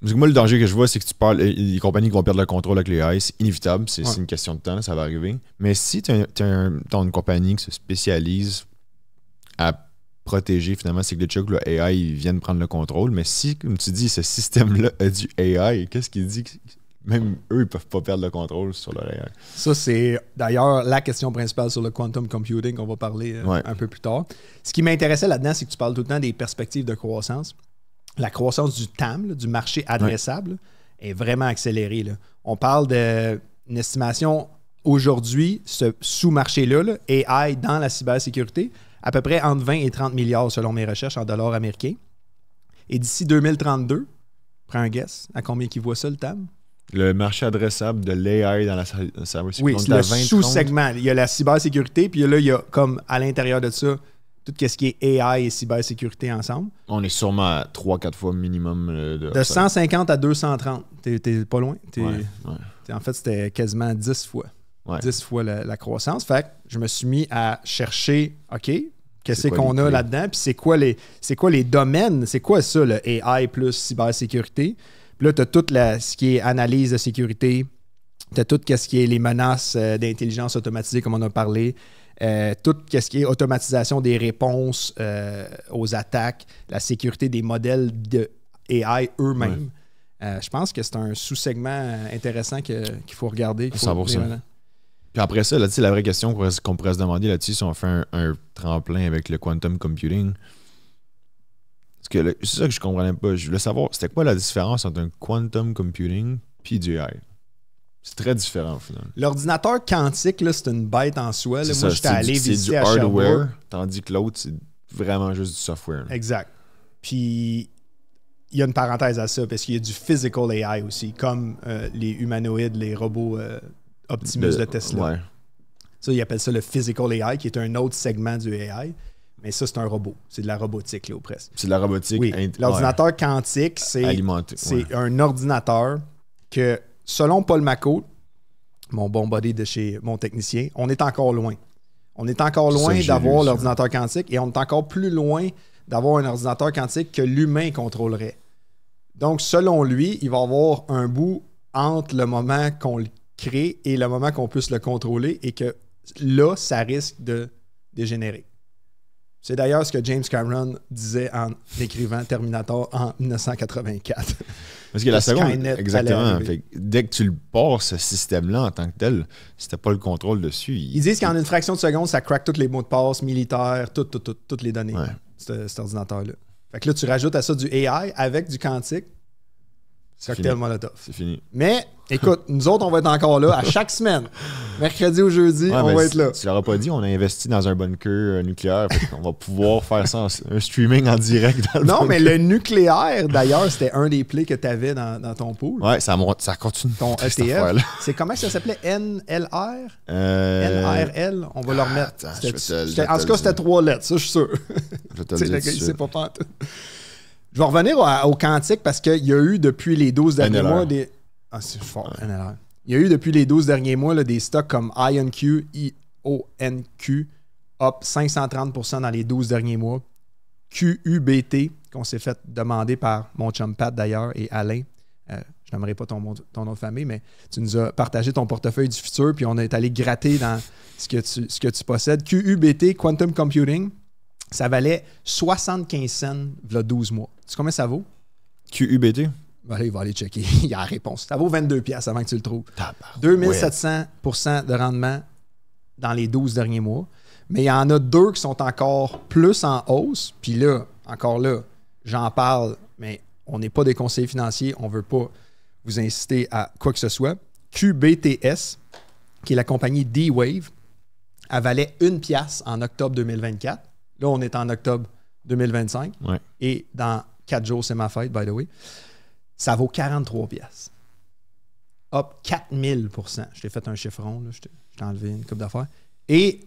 Parce que moi, le danger que je vois, c'est que tu parles, les compagnies qui vont perdre le contrôle avec les AI, c'est inévitable, c'est une question de temps, ça va arriver. Mais si tu as une compagnie qui se spécialise à protéger finalement ces glitches que le AI vienne prendre le contrôle, mais si, comme tu dis, ce système-là a du AI, qu'est-ce qu'il dit? Même eux, ils ne peuvent pas perdre le contrôle sur leur AI. Ça, c'est d'ailleurs la question principale sur le quantum computing qu'on va parler un peu plus tard. Ce qui m'intéressait là-dedans, c'est que tu parles tout le temps des perspectives de croissance. La croissance du TAM, du marché adressable, est vraiment accélérée. Là. On parle d'une estimation aujourd'hui, ce sous-marché-là, là, AI dans la cybersécurité, à peu près entre 20 et 30 milliards selon mes recherches en dollars américains. Et d'ici 2032, prends un guess, à combien qu'ils voient ça, le TAM? Le marché adressable de l'AI dans la cybersécurité. Oui, c'est le sous-segment. Il y a la cybersécurité, puis là, il y a comme à l'intérieur de ça, tout ce qui est AI et cybersécurité ensemble. On est sûrement à 3-4 fois minimum. De 150 à 230. T'es pas loin. En fait, c'était quasiment 10 fois. 10 fois la croissance. Fait que je me suis mis à chercher, OK, qu'est-ce qu'on a là-dedans, puis c'est quoi les domaines, c'est quoi ça, le AI plus cybersécurité? Puis là, tu as tout ce qui est analyse de sécurité, tu as tout ce qui est les menaces d'intelligence automatisée, comme on a parlé, tout ce qui est automatisation des réponses aux attaques, la sécurité des modèles de AI eux-mêmes. Je pense que c'est un sous-segment intéressant qu'il faut regarder. 100%. Puis après ça, là, la vraie question qu'on pourrait se demander là-dessus, si on fait un tremplin avec le quantum computing, c'est ça que je comprenais pas. Je voulais savoir, c'était quoi la différence entre un quantum computing et du AI? C'est très différent au final. L'ordinateur quantique, là, c'est une bête en soi. Là. Moi, j'étais allé visiter du à hardware, Sherbrooke. tandis que l'autre, c'est vraiment juste du software. Là. Exact. Puis, il y a une parenthèse à ça, parce qu'il y a du physical AI aussi, comme les humanoïdes, les robots Optimus de Tesla. Ouais. Ça, ils appellent ça le physical AI, qui est un autre segment du AI. Mais ça, c'est un robot. C'est de la robotique, là, ou presque. C'est de la robotique. Oui. L'ordinateur quantique, c'est un ordinateur que, selon Paul Macco, mon bon buddy de chez mon technicien, on est encore loin. On est encore loin d'avoir l'ordinateur quantique et on est encore plus loin d'avoir un ordinateur quantique que l'humain contrôlerait. Donc, selon lui, il va y avoir un bout entre le moment qu'on le crée et le moment qu'on puisse le contrôler et que là, ça risque de dégénérer. C'est d'ailleurs ce que James Cameron disait en écrivant Terminator en 1984. Parce que la seconde, exactement. Fait, dès que tu le pars, ce système-là, en tant que tel, si t'as pas le contrôle dessus... Ils disent qu'en une fraction de seconde, ça craque tous les mots de passe militaires, toutes les données, cet ordinateur-là. Fait que là, tu rajoutes à ça du AI avec du quantique. Cocktail Molotov. C'est fini. Mais, écoute, nous autres, on va être encore là à chaque semaine. Mercredi ou jeudi, on va être là. Tu l'auras pas dit, on a investi dans un bunker nucléaire. On va pouvoir faire ça un streaming en direct dans le bunker. Mais le nucléaire, d'ailleurs, c'était un des plays que tu avais dans ton pool. Ouais, ça continue. Ton ETF. C'est comment ça s'appelait? NLR? NRL? On va le remettre. En tout cas, c'était 3 lettres, ça, je suis sûr. Je te le dis. C'est pas pantoute. Je vais revenir au quantique parce qu'il y a eu depuis les 12 derniers mois des... Ah, c'est fort, NLR. Il y a eu depuis les 12 derniers mois là, des stocks comme IonQ, IONQ, up 530% dans les 12 derniers mois. QUBT, qu'on s'est fait demander par mon chum Pat d'ailleurs et Alain. Je n'aimerais pas ton nom de famille, mais tu nous as partagé ton portefeuille du futur puis on est allé gratter dans ce que tu possèdes. QUBT, Quantum Computing, ça valait 75 cents il y a 12 mois. Tu sais combien ça vaut? QUBT? Allez, il va aller checker. Il y a la réponse. Ça vaut 22$ avant que tu le trouves. 2700% de rendement dans les 12 derniers mois. Mais il y en a 2 qui sont encore plus en hausse. Puis là, encore là, j'en parle, mais on n'est pas des conseillers financiers. On ne veut pas vous inciter à quoi que ce soit. QBTS, qui est la compagnie D-Wave, elle valait 1$ en octobre 2024. Là, on est en octobre 2025. Ouais. Et dans 4 jours, c'est ma fête, by the way. Ça vaut 43$. Up 4000%. Je t'ai fait un chiffron, là. Je t'ai enlevé une coupe d'affaires. Et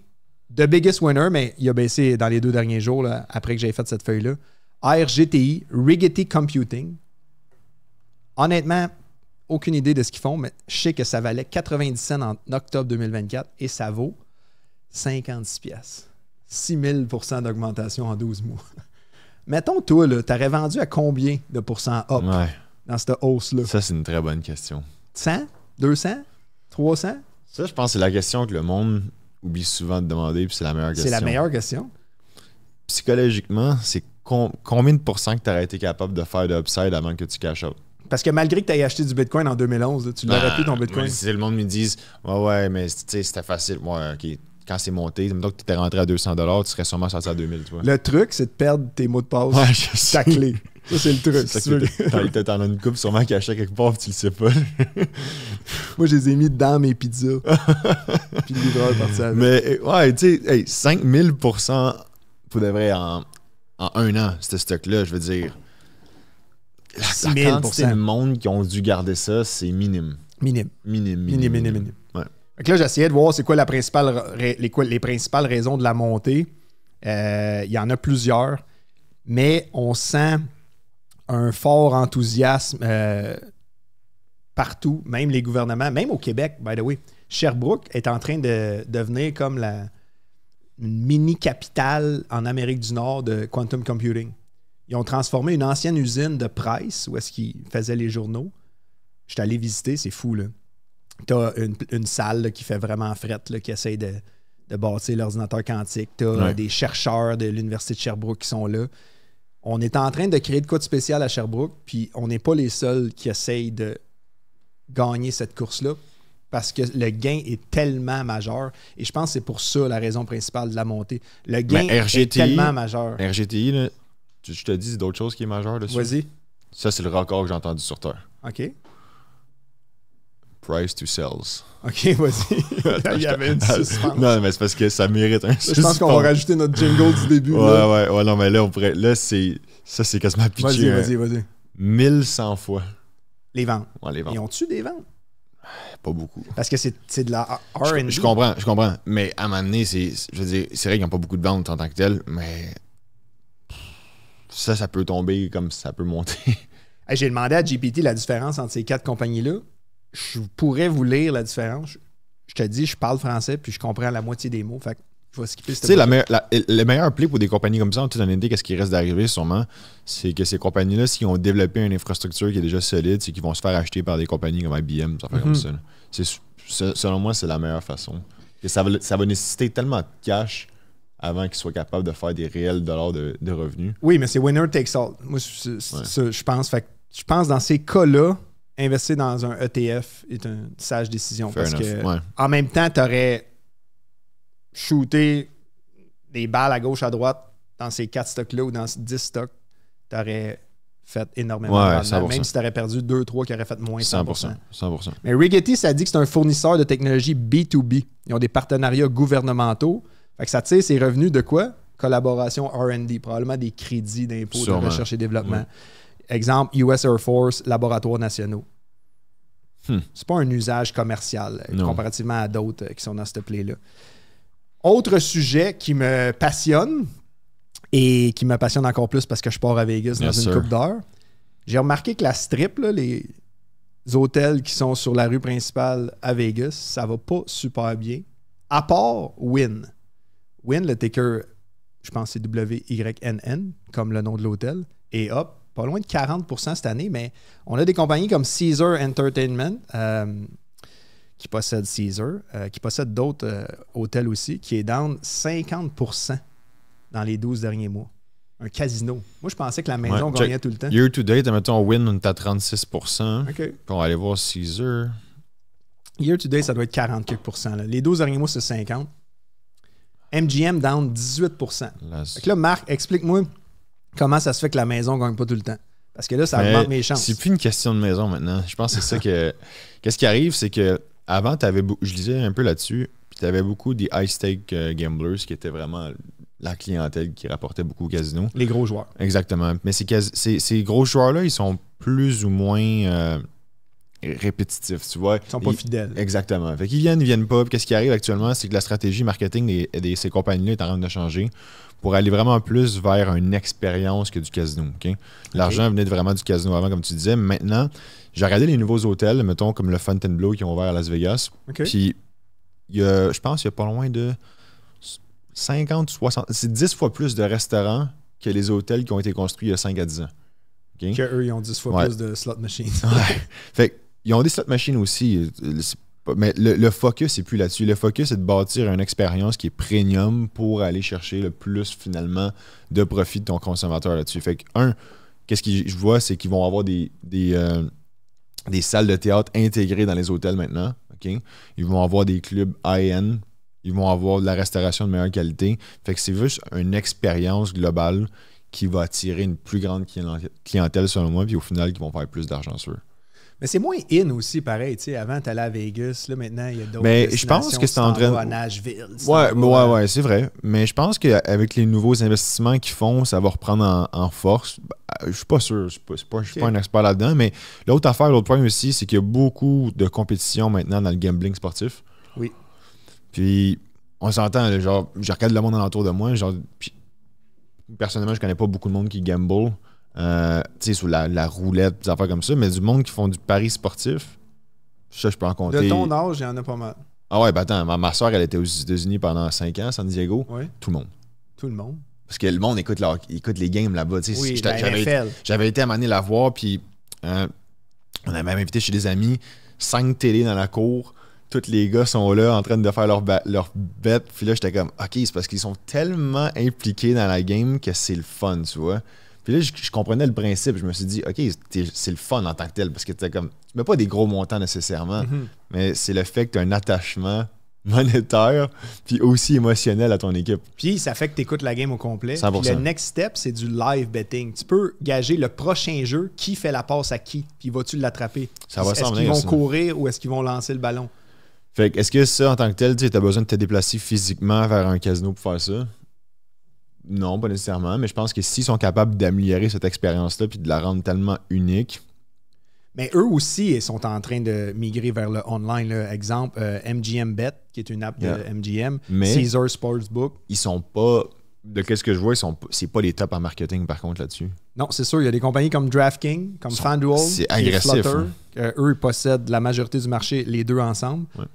the biggest winner, mais il a baissé dans les 2 derniers jours, là, après que j'ai fait cette feuille-là. ARGTI, Rigetti Computing. Honnêtement, aucune idée de ce qu'ils font, mais je sais que ça valait 90 cents en octobre 2024 et ça vaut 56$. 6000% d'augmentation en 12 mois. Mettons, toi, tu aurais vendu à combien de pourcents up dans cette hausse-là? Ça, c'est une très bonne question. 100? 200? 300? Ça, je pense que c'est la question que le monde oublie souvent de demander, puis c'est la meilleure question. C'est la meilleure question. Psychologiquement, c'est combien de pourcents que tu aurais été capable de faire de upside avant que tu cash out? Parce que malgré que tu aies acheté du Bitcoin en 2011, là, tu l'aurais pu ton Bitcoin. Si le monde me dise « Ouais, mais c'était facile. » Ouais, OK. Quand c'est monté, donc tu étais rentré à 200$, tu serais sûrement sorti à 2000$. Tu vois. Le truc, c'est de perdre tes mots de passe, ta clé. Ça, c'est le truc. T'en as une coupe sûrement cachée quelque part, tu le sais pas. Moi, je les ai mis dans mes pizzas. Puis le livreur est parti avec. Mais ouais, tu sais, 5000% pour de vrai en un an, ce stock-là, je veux dire. La quantité de monde qui ont dû garder ça, c'est minime. Minime. Ouais. Fait que là, j'essayais de voir c'est quoi les principales raisons de la montée. Il y en a plusieurs, mais on sent un fort enthousiasme partout, même les gouvernements, même au Québec, by the way. Sherbrooke est en train de devenir comme une mini-capitale en Amérique du Nord de quantum computing. Ils ont transformé une ancienne usine de presse où est-ce qu'ils faisaient les journaux. Je suis allé visiter, c'est fou, là. Tu as une salle là, qui fait vraiment frette, là, qui essaye de bâtir l'ordinateur quantique. Tu as des chercheurs de l'Université de Sherbrooke qui sont là. On est en train de créer de quoi de spécial à Sherbrooke, puis on n'est pas les seuls qui essayent de gagner cette course-là parce que le gain est tellement majeur. Et je pense que c'est pour ça la raison principale de la montée. Le gain est tellement majeur. RGTI, là, je te dis d'autres choses qui est majeure dessus. Vas-y. Ça, c'est le record que j'ai entendu sur Terre. OK. Price to sells. OK, vas-y. Il y avait une suspense. Non, mais c'est parce que ça mérite un suspense. Je pense qu'on va rajouter notre jingle du début. Ouais, non, mais là, on pourrait. Là, c'est quasiment pitché. Vas-y. 1100 fois. Les ventes. Ouais, les ventes. Ils ont-tu des ventes? Pas beaucoup. Parce que c'est de la R&D. Je comprends. Mais à un moment donné, je veux dire, c'est vrai qu'ils n'ont pas beaucoup de ventes en tant que tel, mais ça peut tomber comme ça peut monter. Hey, j'ai demandé à GPT la différence entre ces 4 compagnies-là. Je pourrais vous lire la différence. Je te dis, je parle français puis je comprends la moitié des mots. Fait que je vais skipper cette. Tu sais, le meilleur play pour des compagnies comme ça, on te donne une idée qu'est-ce qui reste d'arriver sûrement, c'est que ces compagnies-là, s'ils ont développé une infrastructure qui est déjà solide, c'est qu'ils vont se faire acheter par des compagnies comme IBM, ça fait comme ça. Selon moi, c'est la meilleure façon. Et ça va nécessiter tellement de cash avant qu'ils soient capables de faire des réels dollars de revenus. Oui, mais c'est winner takes all. Moi, je pense. Fait que je pense dans ces cas-là, investir dans un ETF est une sage décision. Parce que en même temps, tu aurais shooté des balles à gauche, à droite dans ces 4 stocks-là ou dans 10 stocks. Tu aurais fait énormément de rendement. Même si tu aurais perdu 2-3 qui auraient fait moins 100%. 100%. Mais Rigetti, ça dit que c'est un fournisseur de technologie B2B. Ils ont des partenariats gouvernementaux. Fait que ça tire ses revenus de quoi? Collaboration R&D, probablement des crédits d'impôt de recherche et développement. Oui. Exemple, US Air Force, laboratoires nationaux. C'est pas un usage commercial comparativement à d'autres qui sont dans cette play-là. Autre sujet qui me passionne et qui me passionne encore plus parce que je pars à Vegas dans une couple d'heures. J'ai remarqué que la strip, là, les hôtels qui sont sur la rue principale à Vegas, ça va pas super bien. À part Wynn. Wynn, le ticker, je pense que c'est WYNN, comme le nom de l'hôtel, est up. Pas loin de 40% cette année, mais on a des compagnies comme Caesar Entertainment qui possèdent Caesar, qui possèdent d'autres hôtels aussi, qui est down 50% dans les 12 derniers mois. Un casino. Moi, je pensais que la maison gagnait tout le temps. Year to date, mettons, Wynn, on est à 36%. OK. Puis on va aller voir Caesar. Year to date, ça doit être 40%. Là. Les 12 derniers mois, c'est 50%. MGM down 18%. Fait que là, Marc, explique-moi comment ça se fait que la maison ne gagne pas tout le temps. Parce que là, ça augmente mes chances. C'est plus une question de maison maintenant. Je pense que c'est ça que... Qu'est-ce qui arrive, c'est que avant, je lisais un peu là-dessus, puis tu avais beaucoup des high-stake gamblers qui étaient vraiment la clientèle qui rapportait beaucoup au casino. Les gros joueurs. Exactement. Mais ces gros joueurs-là, ils sont plus ou moins répétitifs, tu vois. Ils sont pas fidèles. Exactement. Fait qu'ils viennent pas. Puis qu'est-ce qui arrive actuellement, c'est que la stratégie marketing de ces compagnies-là est en train de changer pour aller vraiment plus vers une expérience que du casino. Okay? L'argent venait vraiment du casino avant, comme tu disais. Maintenant, j'ai regardé les nouveaux hôtels, mettons comme le Fontainebleau qui ont ouvert à Las Vegas. Okay. Puis, je pense qu'il y a pas loin de 50, 60, c'est 10 fois plus de restaurants que les hôtels qui ont été construits il y a 5 à 10 ans. Okay? Qu'eux, ils ont 10 fois plus de slot machines. Ouais. Fait ils ont des slot machines aussi. Mais le focus, c'est plus là-dessus. Le focus, c'est de bâtir une expérience qui est premium pour aller chercher le plus, finalement, de profit de ton consommateur là-dessus. Fait que, qu'est-ce que je vois, c'est qu'ils vont avoir des salles de théâtre intégrées dans les hôtels maintenant. Okay? Ils vont avoir des clubs high-end. Ils vont avoir de la restauration de meilleure qualité. Fait que c'est juste une expérience globale qui va attirer une plus grande clientèle, selon moi, puis au final, qui vont faire plus d'argent sur eux. Mais c'est moins in aussi, pareil. Tu sais, avant, tu allais à Vegas. Là, maintenant, il y a d'autres destinations. Je pense que c'est en train à Nashville. Ouais, c'est vrai. Mais je pense qu'avec les nouveaux investissements qu'ils font, ça va reprendre en force. Je suis pas sûr. Je suis pas un expert là-dedans. Mais l'autre point aussi, c'est qu'il y a beaucoup de compétition maintenant dans le gambling sportif. Oui. Puis, on s'entend, genre, je regarde le monde alentour de moi. Genre, puis, personnellement, je connais pas beaucoup de monde qui gamble. Tu sais, sur la roulette, des affaires comme ça, mais du monde qui font du pari sportif, ça, je peux en compter. De ton âge, il y en a pas mal. Ah ouais, ben attends, ma soeur, elle était aux États-Unis pendant 5 ans, à San Diego. Oui. Tout le monde. Tout le monde? Parce que le monde écoute les games là-bas. Oui, j'avais été à un moment donné la voir, puis on avait même invité chez des amis, 5 télés dans la cour. Tous les gars sont là en train de faire leur bet. Puis là, j'étais comme, OK, c'est parce qu'ils sont tellement impliqués dans la game que c'est le fun, tu vois. Puis là, je comprenais le principe. Je me suis dit, OK, c'est le fun en tant que tel. Parce que tu mets pas des gros montants nécessairement, mais c'est le fait que tu as un attachement monétaire puis aussi émotionnel à ton équipe. Puis ça fait que tu écoutes la game au complet. 100%. Puis le next step, c'est du live betting. Tu peux gager le prochain jeu, qui fait la passe à qui, puis vas-tu l'attraper? Est-ce qu'ils vont courir ou est-ce qu'ils vont lancer le ballon? Fait que est-ce que ça, en tant que tel, tu as besoin de te déplacer physiquement vers un casino pour faire ça? Non, pas nécessairement, mais je pense que s'ils sont capables d'améliorer cette expérience-là puis de la rendre tellement unique. Mais eux aussi, ils sont en train de migrer vers le online. Là. Exemple, MGM Bet, qui est une app de MGM, mais Caesars Sportsbook. Ils sont pas, de qu'est-ce que je vois, c'est pas les tops en marketing par contre là-dessus. Non, c'est sûr. Il y a des compagnies comme DraftKings, comme FanDuel, c'est agressif. Flutter. Eux, ils possèdent la majorité du marché, les deux ensemble. Ouais.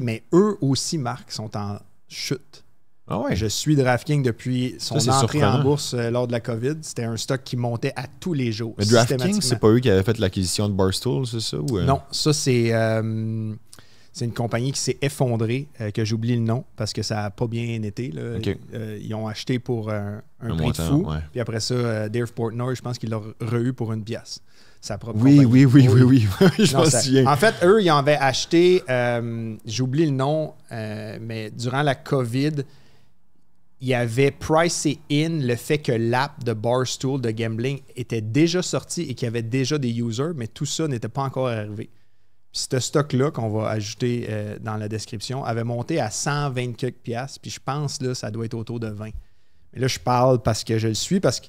Mais eux aussi, Marc, sont en chute. Ah ouais. Je suis DraftKings depuis son entrée en bourse lors de la COVID. C'était un stock qui montait à tous les jours. Mais DraftKings, c'est pas eux qui avaient fait l'acquisition de Barstool, c'est ça? Ou Non, ça c'est une compagnie qui s'est effondrée, que j'oublie le nom parce que ça n'a pas bien été. Là. Okay. Ils ont acheté pour un prix de fou. Ouais. Puis après ça, Dave Portnoy, je pense qu'il l'a re-eu pour une pièce. Oui. Je m'en souviens. En fait, eux, ils en avaient acheté, j'oublie le nom, mais durant la COVID, il avait pricé in le fait que l'app de Barstool de gambling était déjà sortie et qu'il y avait déjà des users, mais tout ça n'était pas encore arrivé. Puis ce stock-là, qu'on va ajouter dans la description, avait monté à 120 quelques piastres, puis je pense que ça doit être autour de 20. Mais là, je parle parce que je le suis, parce que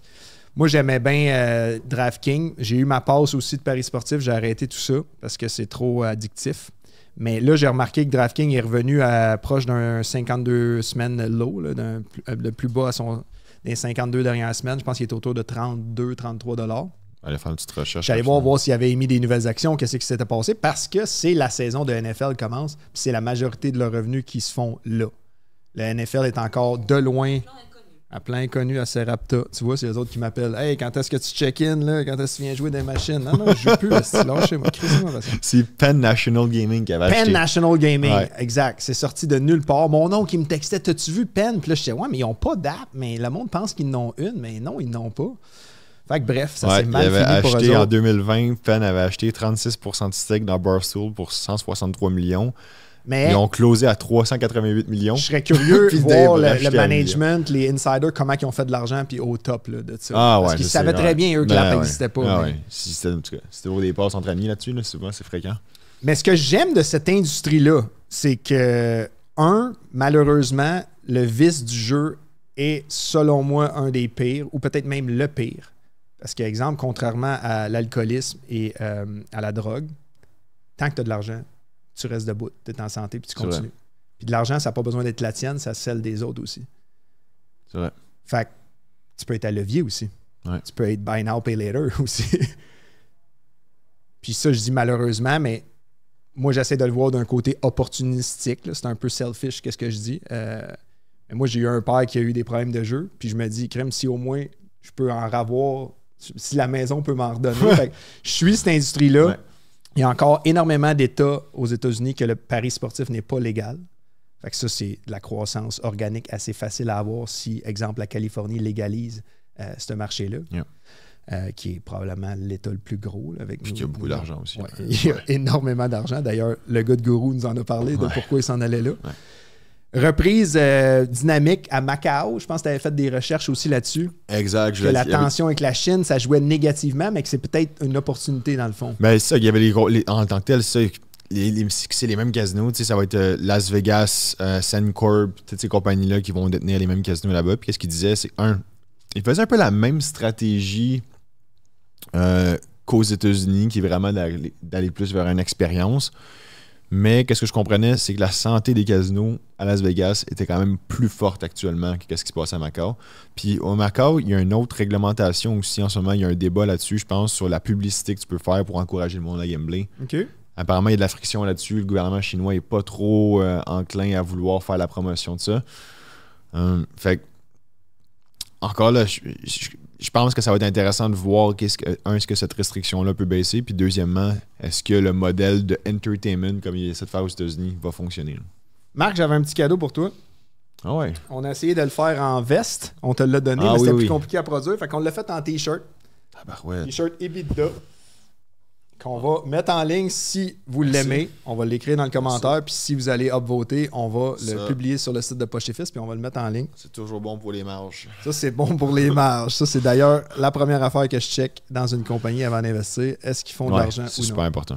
moi, j'aimais bien DraftKings. J'ai eu ma passe aussi de paris sportifs. J'ai arrêté tout ça parce que c'est trop addictif. Mais là, j'ai remarqué que DraftKings est revenu proche d'un 52 semaines low, là, le plus bas des 52 dernières semaines. Je pense qu'il est autour de 32-33 $. Allez faire une petite recherche. J'allais voir s'il avait émis des nouvelles actions, qu'est-ce qui s'était passé, parce que c'est la saison de NFL commence, puis c'est la majorité de leurs revenus qui se font là. La NFL est encore de loin à plein inconnu à Serapta. Tu vois, c'est les autres qui m'appellent. Hey, quand est-ce que tu check-in, là? Quand est-ce que tu viens jouer des machines? Non, je joue plus, lâchez-moi. C'est Penn National Gaming qui avait acheté. Penn National Gaming, ouais. Exact. C'est sorti de nulle part. Mon oncle, il me textait, t'as-tu vu Penn? Puis là, je disais, ouais, mais ils n'ont pas d'app, mais le monde pense qu'ils en ont une, mais non, ils n'en ont pas. Fait que bref, ça s'est mal fini pour eux autres. En 2020, Penn avait acheté 36% de stake dans Barstool pour 163 millions. Mais ils ont closé à 388 millions. Je serais curieux de voir le management, les insiders, comment ils ont fait de l'argent puis au top là, de ça. Parce qu'ils savaient très bien, eux, que l'app n'existait pas. Si c'était des passes entre amis là-dessus, souvent, c'est fréquent. Mais ce que j'aime de cette industrie-là, c'est que, malheureusement, le vice du jeu est, selon moi, un des pires, ou peut-être même le pire. Parce qu'exemple, contrairement à l'alcoolisme et à la drogue, tant que tu as de l'argent, tu restes debout, tu es en santé, puis tu continues. Puis de l'argent, ça n'a pas besoin d'être la tienne, ça celle des autres aussi. C'est vrai. Fait que tu peux être à levier aussi. Ouais. Tu peux être buy now, pay later aussi. Puis ça, je dis malheureusement, mais moi, j'essaie de le voir d'un côté opportunistique. C'est un peu selfish, qu'est-ce que je dis. Mais moi, j'ai eu un père qui a eu des problèmes de jeu, puis je me dis, crème, si au moins je peux en ravoir, si la maison peut m'en redonner. Fait que je suis cette industrie-là. Ouais. Il y a encore énormément d'États aux États-Unis que le pari sportif n'est pas légal. Fait que ça, c'est de la croissance organique assez facile à avoir si, exemple, la Californie légalise ce marché-là, qui est probablement l'État le plus gros. Là, avec puis il y a beaucoup d'argent aussi. Ouais, il y a énormément d'argent. D'ailleurs, le gars de Guru nous en a parlé de pourquoi il s'en allait là. Ouais. Reprise dynamique à Macao. Je pense que tu avais fait des recherches aussi là-dessus. Exact. Que la tension avec la Chine, ça jouait négativement, mais que c'est peut-être une opportunité dans le fond. Ben, ça, il y avait en tant que tel, ça, c'est les mêmes casinos. Ça va être Las Vegas, Suncorp, toutes ces compagnies-là qui vont détenir les mêmes casinos là-bas. Puis qu'est-ce qu'ils disaient? C'est ils faisaient un peu la même stratégie qu'aux États-Unis, qui est vraiment d'aller plus vers une expérience. Mais qu'est-ce que je comprenais, c'est que la santé des casinos à Las Vegas était quand même plus forte actuellement que ce qui se passe à Macao. Puis au Macao, il y a une autre réglementation aussi en ce moment. Il y a un débat là-dessus, je pense, sur la publicité que tu peux faire pour encourager le monde à gambler. Okay. Apparemment, il y a de la friction là-dessus. Le gouvernement chinois n'est pas trop enclin à vouloir faire la promotion de ça. Fait que encore là, je pense que ça va être intéressant de voir est-ce que cette restriction-là peut baisser, puis deuxièmement, est-ce que le modèle de entertainment, comme il essaie de faire aux États-Unis, va fonctionner. Là. Marc, j'avais un petit cadeau pour toi. Ah ouais. On a essayé de le faire en veste. On te l'a donné, mais c'était plus compliqué à produire. Fait qu'on l'a fait en T-shirt. Ah bah ouais. T-shirt EBITDA. Qu'on va mettre en ligne si vous l'aimez. On va l'écrire dans le commentaire. Puis si vous allez upvoter, on va le publier sur le site de Poche et Fils. Puis on va le mettre en ligne. C'est toujours bon pour les marges. Ça, c'est bon pour les marges. Ça, c'est d'ailleurs la première affaire que je check dans une compagnie avant d'investir. Est-ce qu'ils font de l'argent ou non? C'est super important.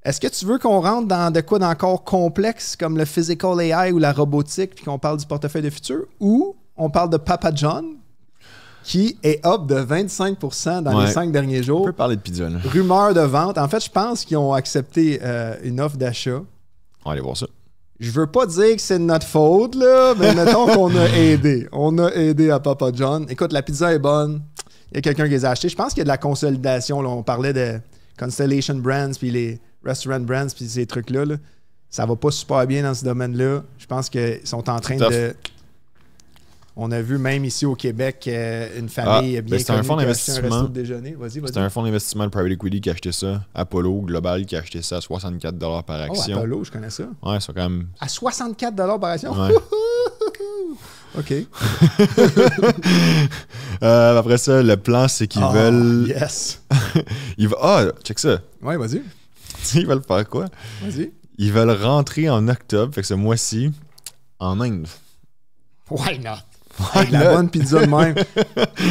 Est-ce que tu veux qu'on rentre dans de quoi d'encore complexe comme le physical AI ou la robotique puis qu'on parle du portefeuille de futur ou on parle de Papa John qui est up de 25% dans les 5 derniers jours. On peut parler de pizza. Là. Rumeur de vente. En fait, je pense qu'ils ont accepté une offre d'achat. On va aller voir ça. Je veux pas dire que c'est de notre faute, là, mais mettons qu'on a aidé. On a aidé à Papa John. Écoute, la pizza est bonne. Il y a quelqu'un qui les a achetées. Je pense qu'il y a de la consolidation. Là. On parlait de Constellation Brands puis les Restaurant Brands puis ces trucs-là. Là. Ça va pas super bien dans ce domaine-là. Je pense qu'ils sont en train de... On a vu même ici au Québec une famille bien connue qui a acheté un resto de déjeuner. Vas-y. C'est un fonds d'investissement de private equity qui a acheté ça. Apollo Global qui a acheté ça à 64$ par action. Oh, Apollo, je connais ça. Ouais, c'est quand même... À 64$ par action? Ouais. OK. Après ça, le plan, c'est qu'ils veulent... Yes! Check ça. Ouais, vas-y. Ils veulent faire quoi? Vas-y. Ils veulent rentrer en octobre, fait que ce mois-ci, en Inde. Why not? Avec la bonne pizza de même.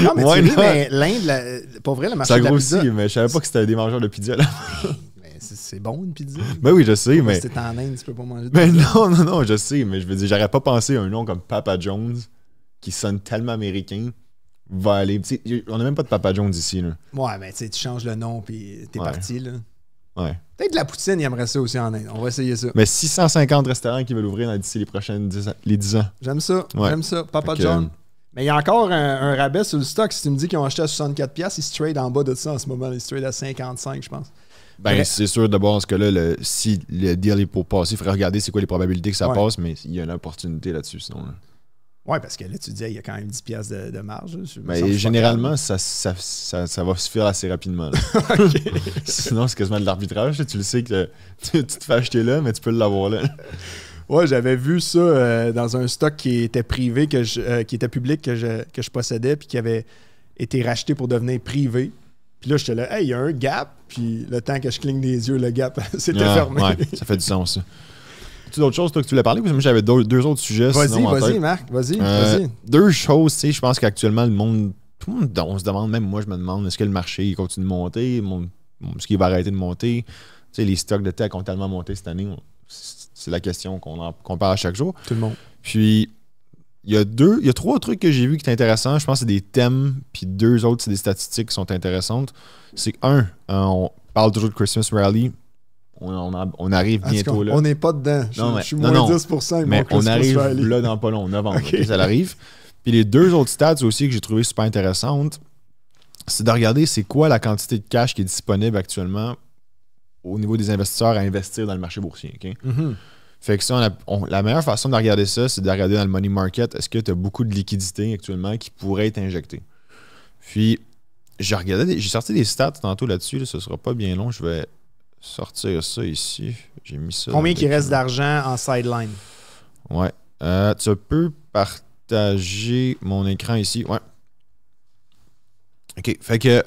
Non, mais tu sais, mais l'Inde, pas vrai, le marché de la pizza... Ça grossit, mais je savais pas que c'était des mangeurs de pizza là. Mais c'est bon, une pizza. Ben oui, je sais, mais... Si t'es en Inde, tu peux pas manger de pizza. Mais non, je sais, mais je veux dire, j'aurais pas pensé à un nom comme Papa John's, qui sonne tellement américain, va aller... On a même pas de Papa John's ici, là. Ouais, mais tu sais, tu changes le nom, puis t'es parti, là. Ouais. Peut-être de la poutine, il aimerait ça aussi en Inde. On va essayer ça. Mais 650 restaurants qui veulent ouvrir d'ici les prochaines 10 ans. J'aime ça. J'aime ça. Papa John. Mais il y a encore un rabais sur le stock. Si tu me dis qu'ils ont acheté à 64$, ils se trade en bas de ça en ce moment. Ils se trade à 55$, je pense. Ben, c'est sûr, d'abord, dans ce cas-là, si le deal est pour passer, il faudrait regarder c'est quoi les probabilités que ça passe, mais il y a une opportunité là-dessus, sinon. Là. Oui, parce que là, tu disais, il y a quand même 10$ de marge. Mais généralement, ça va se faire assez rapidement. Sinon, c'est quasiment de l'arbitrage. Tu le sais que tu te fais acheter là, mais tu peux l'avoir là. Ouais, j'avais vu ça dans un stock qui était privé, qui était public, que je possédais, puis qui avait été racheté pour devenir privé. Puis là, j'étais là, hey, il y a un gap, puis le temps que je cligne des yeux, le gap s'était fermé. Ouais, ça fait du sens, ça. As-tu d'autres choses, toi, que tu voulais parler? Parce que moi, j'avais deux autres sujets. Vas-y, Marc, vas-y. Deux choses, tu sais, je pense qu'actuellement, tout le monde, on se demande, même moi, je me demande, est-ce que le marché il continue de monter? Est-ce qu'il va arrêter de monter? Tu sais, les stocks de tech ont tellement monté cette année. C'est la question qu'on parle à chaque jour. Tout le monde. Puis, il y a 3 trucs que j'ai vus qui étaient intéressants. Je pense que c'est des thèmes, puis 2 autres, c'est des statistiques qui sont intéressantes. C'est on parle toujours de Christmas Rally. On arrive bientôt là. On n'est pas dedans. Je suis moins 10%. Mais on arrive là dans pas long, novembre. Okay. Ça arrive. Puis les 2 autres stats aussi que j'ai trouvé super intéressantes, c'est de regarder c'est quoi la quantité de cash qui est disponible actuellement au niveau des investisseurs à investir dans le marché boursier. Okay? Mm-hmm. Fait que ça, la meilleure façon de regarder ça, c'est de regarder dans le money market, est-ce que tu as beaucoup de liquidités actuellement qui pourraient être injectées. Puis, j'ai sorti des stats tantôt là-dessus, là, ce sera pas bien long, je vais sortir ça ici. J'ai mis ça. Combien il reste d'argent en sideline? Ouais. Tu peux partager mon écran ici. Ouais. OK. Fait que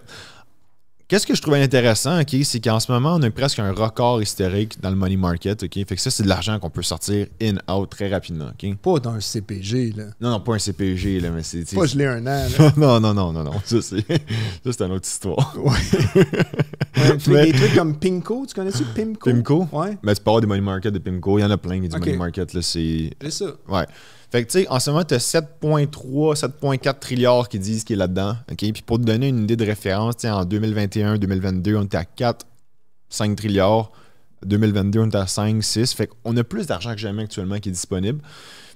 qu'est-ce que je trouvais intéressant, OK, c'est qu'en ce moment, on a presque un record historique dans le money market, OK? Fait que ça, c'est de l'argent qu'on peut sortir in, out très rapidement, OK? Pas dans un CPG, là. Non, pas un CPG, là, mais c'est... Pas gelé un an, là. non. Ça, c'est une autre histoire. Ouais. Des trucs comme Pimco, tu connais-tu Pimco? Pimco? Ouais. Mais tu peux avoir des money market de Pimco. Il y en a plein du money market, là, c'est ça. Ouais. Fait que, tu sais, en ce moment, tu as 7,3, 7,4 trilliards qui disent qu'il est là-dedans. OK? Puis pour te donner une idée de référence, tu sais, en 2021, 2022, on était à 4, 5 trilliards. 2022, on était à 5, 6. Fait qu'on a plus d'argent que jamais actuellement qui est disponible.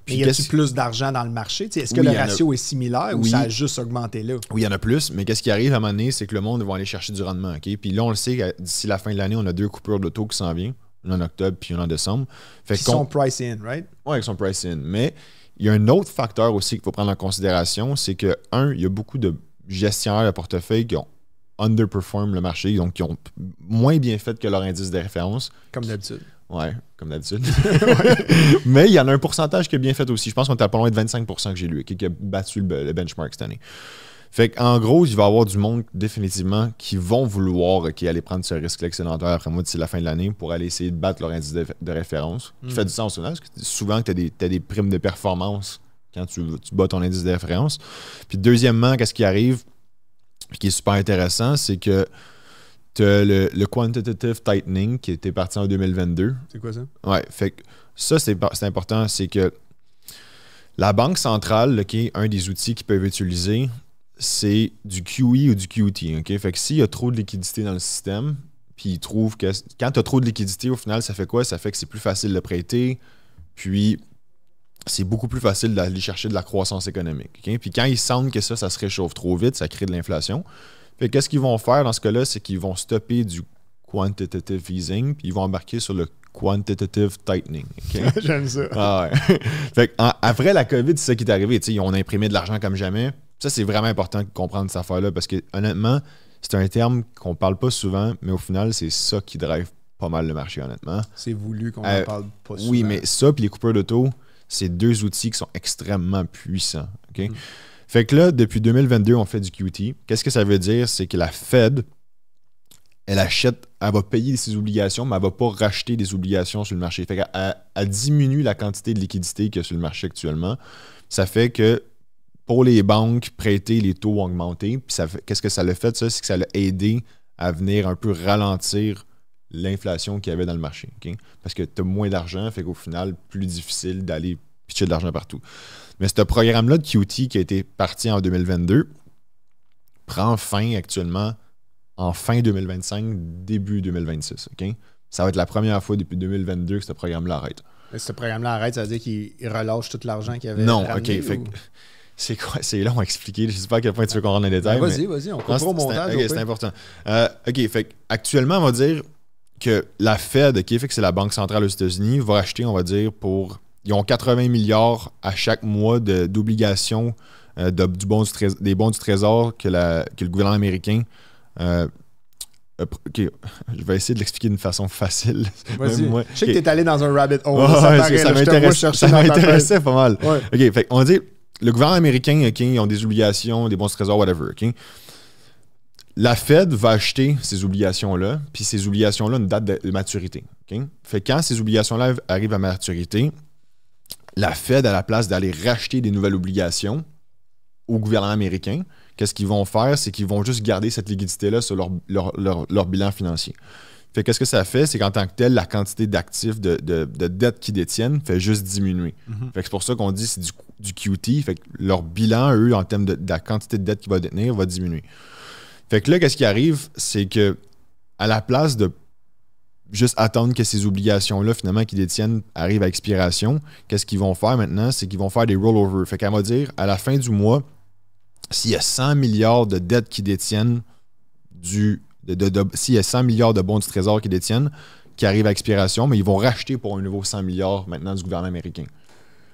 Puis y a-tu plus d'argent dans le marché? Est-ce que le ratio est similaire ou ça a juste augmenté là? Oui, il y en a plus, mais qu'est-ce qui arrive à un moment donné, c'est que le monde va aller chercher du rendement. OK? Puis là, on le sait que d'ici la fin de l'année, on a 2 coupures d'auto qui s'en viennent. Une en octobre puis une en décembre. Ils sont price in, right? Oui, ils sont price in. Mais il y a un autre facteur aussi qu'il faut prendre en considération, c'est que, il y a beaucoup de gestionnaires de portefeuille qui ont underperform le marché, donc qui ont moins bien fait que leur indice de référence. Comme d'habitude. Ouais, comme d'habitude. Mais il y en a un pourcentage qui a bien fait aussi. Je pense qu'on était à pas loin de 25% que j'ai lu, qui a battu le benchmark cette année. Fait qu'en gros, il va y avoir du monde définitivement qui vont vouloir aller prendre ce risque-là excédentaire après moi d'ici la fin de l'année pour aller essayer de battre leur indice de référence. Qui fait du sens, parce que souvent tu as des primes de performance quand tu bats ton indice de référence. Puis deuxièmement, qu'est-ce qui arrive, qui est super intéressant, c'est que tu as le quantitative tightening qui était parti en 2022. C'est quoi ça? Ouais, fait que ça, c'est important, c'est que la Banque centrale, là, qui est un des outils qu'ils peuvent utiliser, c'est du QE ou du QT. Okay? Fait que s'il y a trop de liquidité dans le système, puis ils trouvent que quand tu as trop de liquidité, au final, ça fait quoi? Ça fait que c'est plus facile de prêter, puis c'est beaucoup plus facile d'aller chercher de la croissance économique. Okay? Puis quand ils sentent que ça se réchauffe trop vite, ça crée de l'inflation. Fait qu'est-ce qu'ils vont faire dans ce cas-là, c'est qu'ils vont stopper du quantitative easing, puis ils vont embarquer sur le quantitative tightening. Okay? J'aime ça. Ah ouais. Fait après la COVID, c'est ça qui est arrivé. T'sais, on a imprimé de l'argent comme jamais. Ça, c'est vraiment important de comprendre cette affaire-là parce que, honnêtement, c'est un terme qu'on parle pas souvent, mais au final, c'est ça qui drive pas mal le marché, honnêtement. C'est voulu qu'on en parle pas souvent. Oui, mais ça puis les coupeurs d'auto, c'est deux outils qui sont extrêmement puissants. Okay? Fait que là, depuis 2022, on fait du QT. Qu'est-ce que ça veut dire? C'est que la Fed, elle va payer ses obligations, mais elle ne va pas racheter des obligations sur le marché. Fait qu'elle diminue la quantité de liquidité qu'il y a sur le marché actuellement. Ça fait que pour les banques, prêter, les taux ont augmenté. Puis qu'est-ce que ça l'a fait, ça? C'est que ça l'a aidé à venir un peu ralentir l'inflation qu'il y avait dans le marché. Okay? Parce que tu as moins d'argent, fait qu'au final, plus difficile d'aller pitcher de l'argent partout. Mais ce programme-là de QT qui a été parti en 2022 prend fin actuellement en fin 2025, début 2026. Okay? Ça va être la première fois depuis 2022 que ce programme-là arrête. Mais ce programme-là arrête, ça veut dire qu'il relâche tout l'argent qu'il y avait. Non, ramené, OK. Fait c'est quoi? C'est long à expliquer. Je ne sais pas à quel point tu veux qu'on rentre dans les détails. Vas-y, on comprend au montage. OK, c'est important. OK, fait actuellement, on va dire que la Fed, OK, fait que c'est la Banque centrale aux États-Unis, va acheter, on va dire, ils ont 80 milliards à chaque mois d'obligations des bons du Trésor que le gouvernement américain. OK, je vais essayer de l'expliquer d'une façon facile. Vas-y. Je sais que tu es allé dans un rabbit hole. Ça m'intéressait pas mal. Ouais. OK, fait on dit le gouvernement américain, OK, ils ont des obligations, des bons du Trésor, whatever. OK? La Fed va acheter ces obligations-là, puis ces obligations-là ont une date de maturité. Okay? Fait que quand ces obligations-là arrivent à maturité, la Fed, à la place d'aller racheter des nouvelles obligations au gouvernement américain, qu'est-ce qu'ils vont faire? C'est qu'ils vont juste garder cette liquidité-là sur leur bilan financier. Fait qu'est-ce que ça fait? C'est qu'en tant que tel, la quantité d'actifs, de dettes qu'ils détiennent fait juste diminuer. Fait que c'est pour ça qu'on dit que c'est du QT. Fait que leur bilan, eux, en termes de la quantité de dettes qu'ils vont détenir, va diminuer. Fait que là, qu'est-ce qui arrive? C'est que à la place de juste attendre que ces obligations-là, finalement, qu'ils détiennent, arrivent à expiration, qu'est-ce qu'ils vont faire maintenant? C'est qu'ils vont faire des rollovers. Fait qu'elle va dire, à la fin du mois, s'il y a 100 milliards de dettes qu'ils détiennent, s'il y a 100 milliards de bons du Trésor qu'ils détiennent, qui arrivent à expiration, mais ils vont racheter pour un nouveau 100 milliards maintenant du gouvernement américain.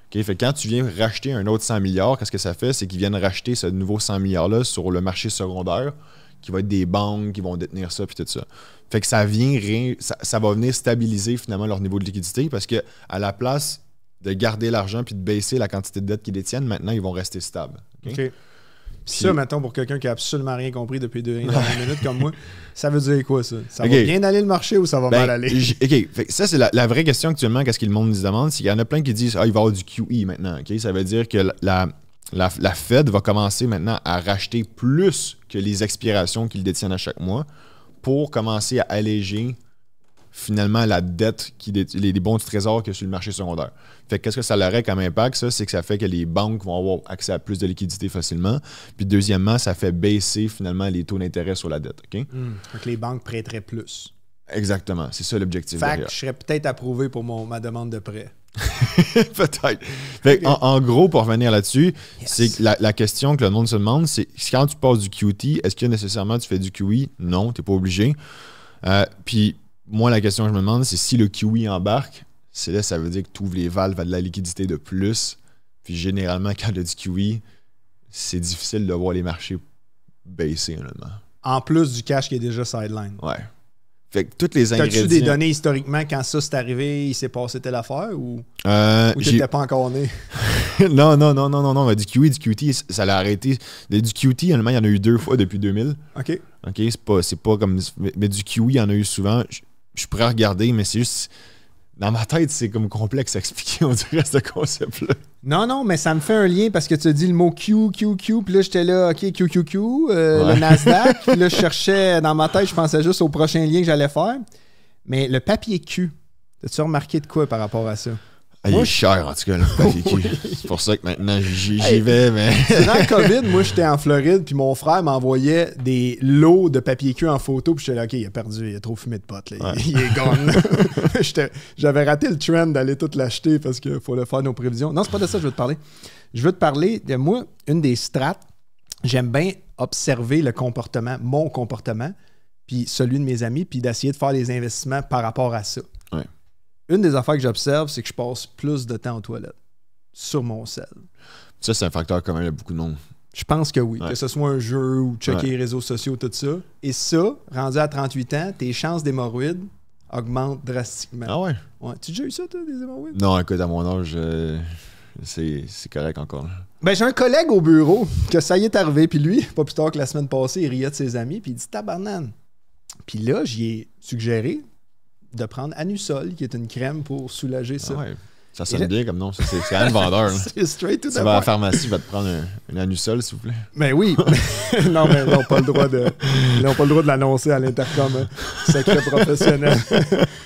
Okay? Fait que quand tu viens racheter un autre 100 milliards, qu'est-ce que ça fait? C'est qu'ils viennent racheter ce nouveau 100 milliards-là sur le marché secondaire, qui va être des banques qui vont détenir ça, puis tout ça. Fait que ça va venir stabiliser finalement leur niveau de liquidité parce qu'à la place de garder l'argent puis de baisser la quantité de dettes qu'ils détiennent, maintenant, ils vont rester stables. Okay? Puis ça, mettons, pour quelqu'un qui n'a absolument rien compris depuis 2 minutes comme moi, ça veut dire quoi, ça? Ça va bien aller le marché ou ça va mal aller? OK. Fait que ça, c'est la vraie question actuellement, qu'est-ce que le monde se demande, c'est qu'il y en a plein qui disent « Ah, il va y avoir du QE maintenant. Okay? » Ça veut dire que la Fed va commencer maintenant à racheter plus que les expirations qu'ils détiennent à chaque mois pour commencer à alléger finalement la dette, les bons du Trésor qu'il y a sur le marché secondaire. Fait que qu'est-ce que ça aurait comme impact, ça? C'est que ça fait que les banques vont avoir accès à plus de liquidité facilement. Puis deuxièmement, ça fait baisser finalement les taux d'intérêt sur la dette. Okay? Donc les banques prêteraient plus. Exactement. C'est ça l'objectif. Fait que je serais peut-être approuvé pour ma demande de prêt. Peut-être. Fait en gros, pour revenir là-dessus, c'est que la question que le monde se demande, c'est quand tu passes du QT, est-ce que nécessairement tu fais du QE? Non, tu n'es pas obligé. Puis moi, la question que je me demande, c'est si le QE embarque, c'est là, ça veut dire que tu ouvres les valves à de la liquidité de plus Puis généralement, quand il y a du QE, c'est difficile de voir les marchés baisser, honnêtement. En plus du cash qui est déjà sideline. Ouais. Fait que toutes les ingrédients... T'as-tu des données historiquement quand ça s'est arrivé, il s'est passé telle affaire ou t'étais pas encore né? Non. Mais du QE, du QT, ça l'a arrêté. Du QT, honnêtement, il y en a eu 2 fois depuis 2000. OK. C'est pas comme... Mais du QE, il y en a eu souvent. Je pourrais regarder, mais c'est juste... Dans ma tête, c'est comme complexe à expliquer, on dirait, ce concept-là. Non, mais ça me fait un lien parce que tu as dit le mot Q, puis là, j'étais là, OK, QQQ, le Nasdaq, puis là, je cherchais, dans ma tête, je pensais juste au prochain lien que j'allais faire. Mais le papier Q, as-tu remarqué de quoi par rapport à ça? Il est cher, en tout cas, le papier Q. C'est pour ça que maintenant, j'y vais, mais... Dans le COVID, moi, j'étais en Floride, puis mon frère m'envoyait des lots de papier Q en photo, puis j'étais là, OK, il a perdu, il a trop fumé de potes, là. Il est gone. J'avais raté le trend d'aller tout l'acheter parce qu'il fallait faire nos prévisions. Non, c'est pas de ça que je veux te parler. Je veux te parler de moi, une des strates, j'aime bien observer le comportement, mon comportement, puis celui de mes amis, puis d'essayer de faire des investissements par rapport à ça. Ouais. Une des affaires que j'observe, c'est que je passe plus de temps aux toilettes sur mon cell. Ça, c'est un facteur commun à beaucoup de monde. Je pense que oui. Ouais. Que ce soit un jeu ou checker les réseaux sociaux, tout ça. Et ça, rendu à 38 ans, tes chances d'hémorroïdes augmentent drastiquement. Ah ouais? Ouais. Tu as déjà eu ça, toi, des hémorroïdes? Non, écoute, à mon âge, c'est correct encore. Ben, j'ai un collègue au bureau que ça y est arrivé, puis lui, pas plus tard que la semaine passée, il riait de ses amis, puis il dit « Tabarnane! » Puis là, j'y ai suggéré de prendre Anusol, qui est une crème pour soulager ça. Ah ouais. Ça sonne bien comme nom. C'est quand même vendeur. C'est straight to the Tu vas à la pharmacie, va te prendre un Anusol, s'il vous plaît. Ben oui. Non, mais ils n'ont pas le droit de l'annoncer à l'intercom. Hein. Secret professionnel.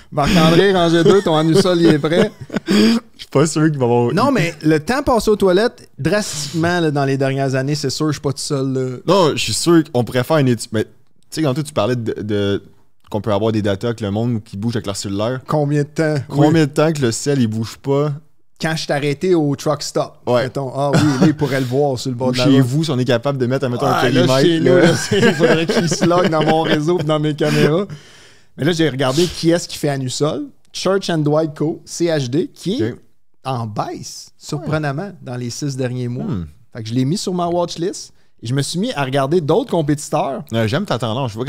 Marc-André, rangez 2, ton Anusol, il est prêt. Je suis pas sûr qu'il va avoir... Non, mais le temps passé aux toilettes, drastiquement, là, dans les dernières années, c'est sûr, je suis pas tout seul. Là. Non, je suis sûr qu'on pourrait faire une étude. Mais tu sais, quand tu parlais de qu'on peut avoir des data que le monde qui bouge avec leur cellulaire. Combien de temps? Combien de temps que le sel, il bouge pas? Quand je t'ai arrêté au truck stop. Ouais. Mettons, ah oui, là, il pourrait le voir sur le bord de la Chez route. vous, si on est capable de mettre, un périmètre. Là, chez nous, il faudrait qu'il se log dans mon réseau et dans mes caméras. Mais là, j'ai regardé qui est-ce qui fait Anusol. Church & Dwight Co., CHD, qui est en baisse, surprenamment, dans les 6 derniers mois. Fait que je l'ai mis sur ma watchlist. Et je me suis mis à regarder d'autres compétiteurs. J'aime ta tendance. Je vois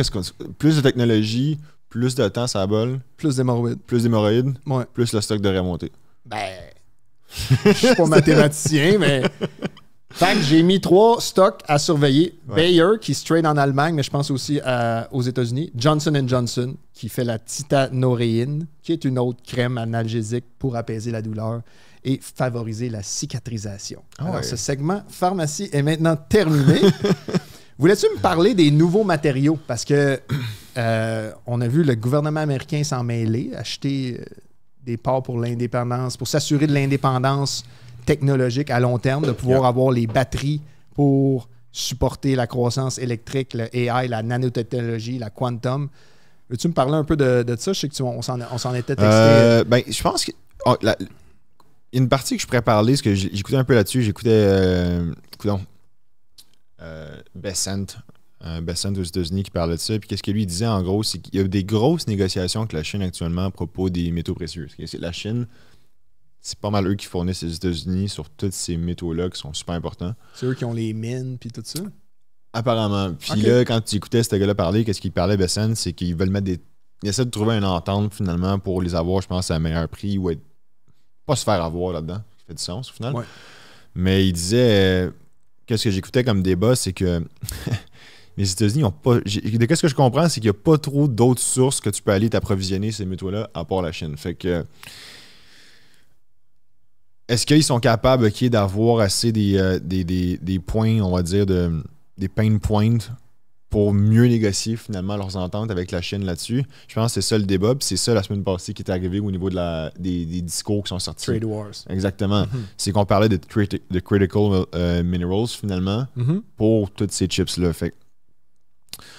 plus de technologie, plus de temps, ça bol. Plus d'hémorroïdes. Ouais. Plus le stock de remonter. Ben, je suis pas mathématicien, mais... Fait que j'ai mis 3 stocks à surveiller. Ouais. Bayer, qui se trade en Allemagne, mais je pense aussi aux États-Unis. Johnson & Johnson, qui fait la titanoréine, qui est une autre crème analgésique pour apaiser la douleur et favoriser la cicatrisation. Alors, ce segment pharmacie est maintenant terminé. Voulais-tu me parler des nouveaux matériaux? Parce que on a vu le gouvernement américain s'en mêler, acheter des parts pour l'indépendance, pour s'assurer de l'indépendance technologique à long terme, de pouvoir avoir les batteries pour supporter la croissance électrique, le AI, la nanotechnologie, la quantum. Veux-tu me parler un peu de ça? Je sais qu'on s'en était texté. Ben, je pense que... une partie que je pourrais parler, parce que j'écoutais un peu là-dessus, j'écoutais Bessent aux États-Unis qui parlait de ça. Puis qu'est-ce que lui disait en gros, c'est qu'il y a des grosses négociations avec la Chine actuellement à propos des métaux précieux. La Chine, c'est pas mal eux qui fournissent les États-Unis sur tous ces métaux-là qui sont super importants. C'est eux qui ont les mines puis tout ça? Apparemment. Puis là, quand tu écoutais ce gars-là parler, qu'est-ce qu'il parlait, Bessent, c'est qu'ils veulent mettre des... Ils essaient de trouver une entente finalement pour les avoir, je pense, à un meilleur prix ou pas se faire avoir là-dedans. Ça fait du sens au final. Ouais. Mais il disait... qu'est-ce que j'écoutais comme débat, c'est que les États-Unis n'ont pas... Qu'est-ce que je comprends, c'est qu'il n'y a pas trop d'autres sources que tu peux aller t'approvisionner ces métaux-là à part la Chine. Fait que... Est-ce qu'ils sont capables d'avoir assez des points, on va dire, des pain points pour mieux négocier finalement leurs ententes avec la Chine là-dessus? Je pense que c'est ça le débat. Puis c'est ça la semaine passée qui est arrivé au niveau des discours qui sont sortis. Trade Wars. Exactement. C'est qu'on parlait de critical minerals finalement pour toutes ces chips-là. Fait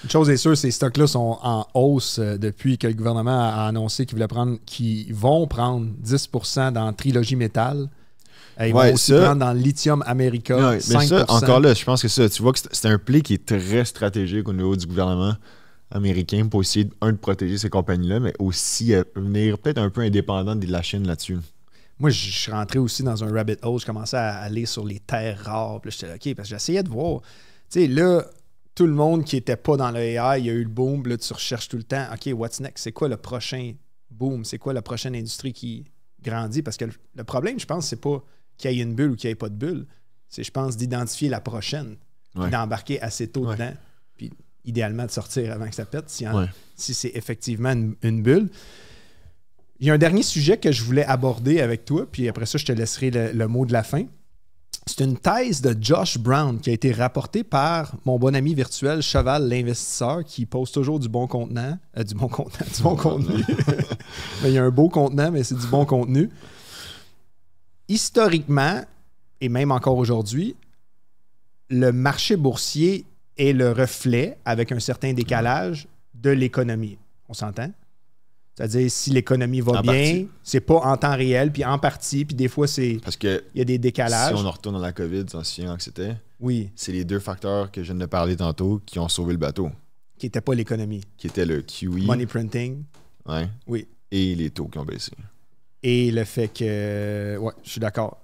une chose est sûre, ces stocks-là sont en hausse depuis que le gouvernement a annoncé qu'ils vont prendre 10% dans Trilogy Metal. Ils vont aussi prendre dans le Lithium America 5%. Mais ça, encore là, je pense que ça, tu vois que c'est un play qui est très stratégique au niveau du gouvernement américain pour essayer, de protéger ces compagnies-là, mais aussi venir peut-être un peu indépendant de la Chine là-dessus. Moi, je suis rentré aussi dans un rabbit hole. Je commençais à aller sur les terres rares. Puis j'étais là, OK, parce que j'essayais de voir. Tu sais, là, tout le monde qui n'était pas dans le AI, il y a eu le boom. Là, tu recherches tout le temps. OK, what's next? C'est quoi le prochain boom? C'est quoi la prochaine industrie qui grandit? Parce que le problème, je pense, c'est pas qu'il y ait une bulle ou qu'il n'y ait pas de bulle. C'est, je pense, d'identifier la prochaine. Puis d'embarquer assez tôt dedans. Puis idéalement, de sortir avant que ça pète, si c'est effectivement une bulle. Il y a un dernier sujet que je voulais aborder avec toi, puis après ça, je te laisserai le mot de la fin. C'est une thèse de Josh Brown qui a été rapportée par mon bon ami virtuel Cheval l'investisseur qui poste toujours du bon contenant. Du bon contenu. Mais il y a un beau contenant, mais c'est du bon contenu. Historiquement, et même encore aujourd'hui, le marché boursier est le reflet, avec un certain décalage, de l'économie. On s'entend? C'est-à-dire, si l'économie va bien, c'est pas en temps réel, puis en partie, puis des fois, parce que il y a des décalages. Si on retourne dans la COVID, tu t'en souviens que c'était? Oui. C'est les 2 facteurs que je viens de parler tantôt qui ont sauvé le bateau. Qui n'était pas l'économie. Qui était le QE. Money printing. Ouais. Oui. Et les taux qui ont baissé. Et le fait que... Ouais, je suis d'accord.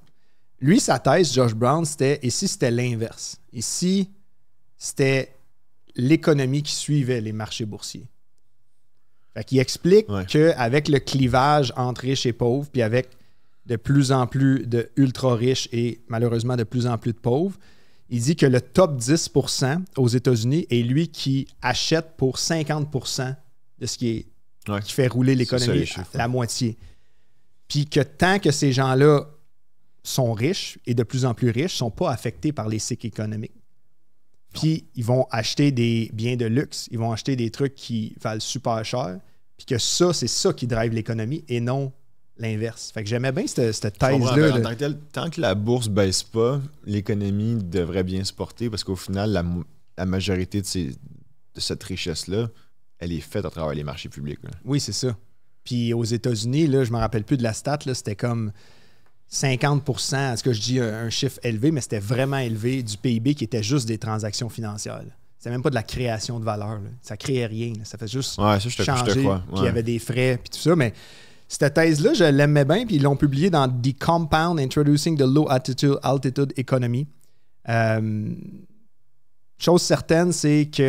Lui, sa thèse, Josh Brown, c'était... Et si c'était l'inverse? Et si c'était l'économie qui suivait les marchés boursiers? Fait qu'il explique qu'avec le clivage entre riches et pauvres, puis avec de plus en plus de ultra-riches et malheureusement de plus en plus de pauvres, il dit que le top 10% aux États-Unis est lui qui achète pour 50% de ce qui fait rouler l'économie, la moitié. Puis que tant que ces gens-là sont riches et de plus en plus riches, ne sont pas affectés par les cycles économiques. Puis ils vont acheter des biens de luxe, ils vont acheter des trucs qui valent super cher, puis que ça, c'est ça qui drive l'économie et non l'inverse. Fait que j'aimais bien cette thèse-là. Tant que la bourse baisse pas, l'économie devrait bien se porter parce qu'au final, la majorité de cette richesse-là, elle est faite à travers les marchés publics. Là. Oui, c'est ça. Puis aux États-Unis, là, je me rappelle plus de la stat, là, c'était comme 50%, est-ce que je dis un chiffre élevé, mais c'était vraiment élevé du PIB qui était juste des transactions financières. C'était même pas de la création de valeur. Là. Ça créait rien. Là. Ça fait juste changer. Puis il y avait des frais, puis tout ça. Mais cette thèse-là, je l'aimais bien, puis ils l'ont publiée dans The Compound Introducing the Low Altitude Economy. Chose certaine, c'est qu'il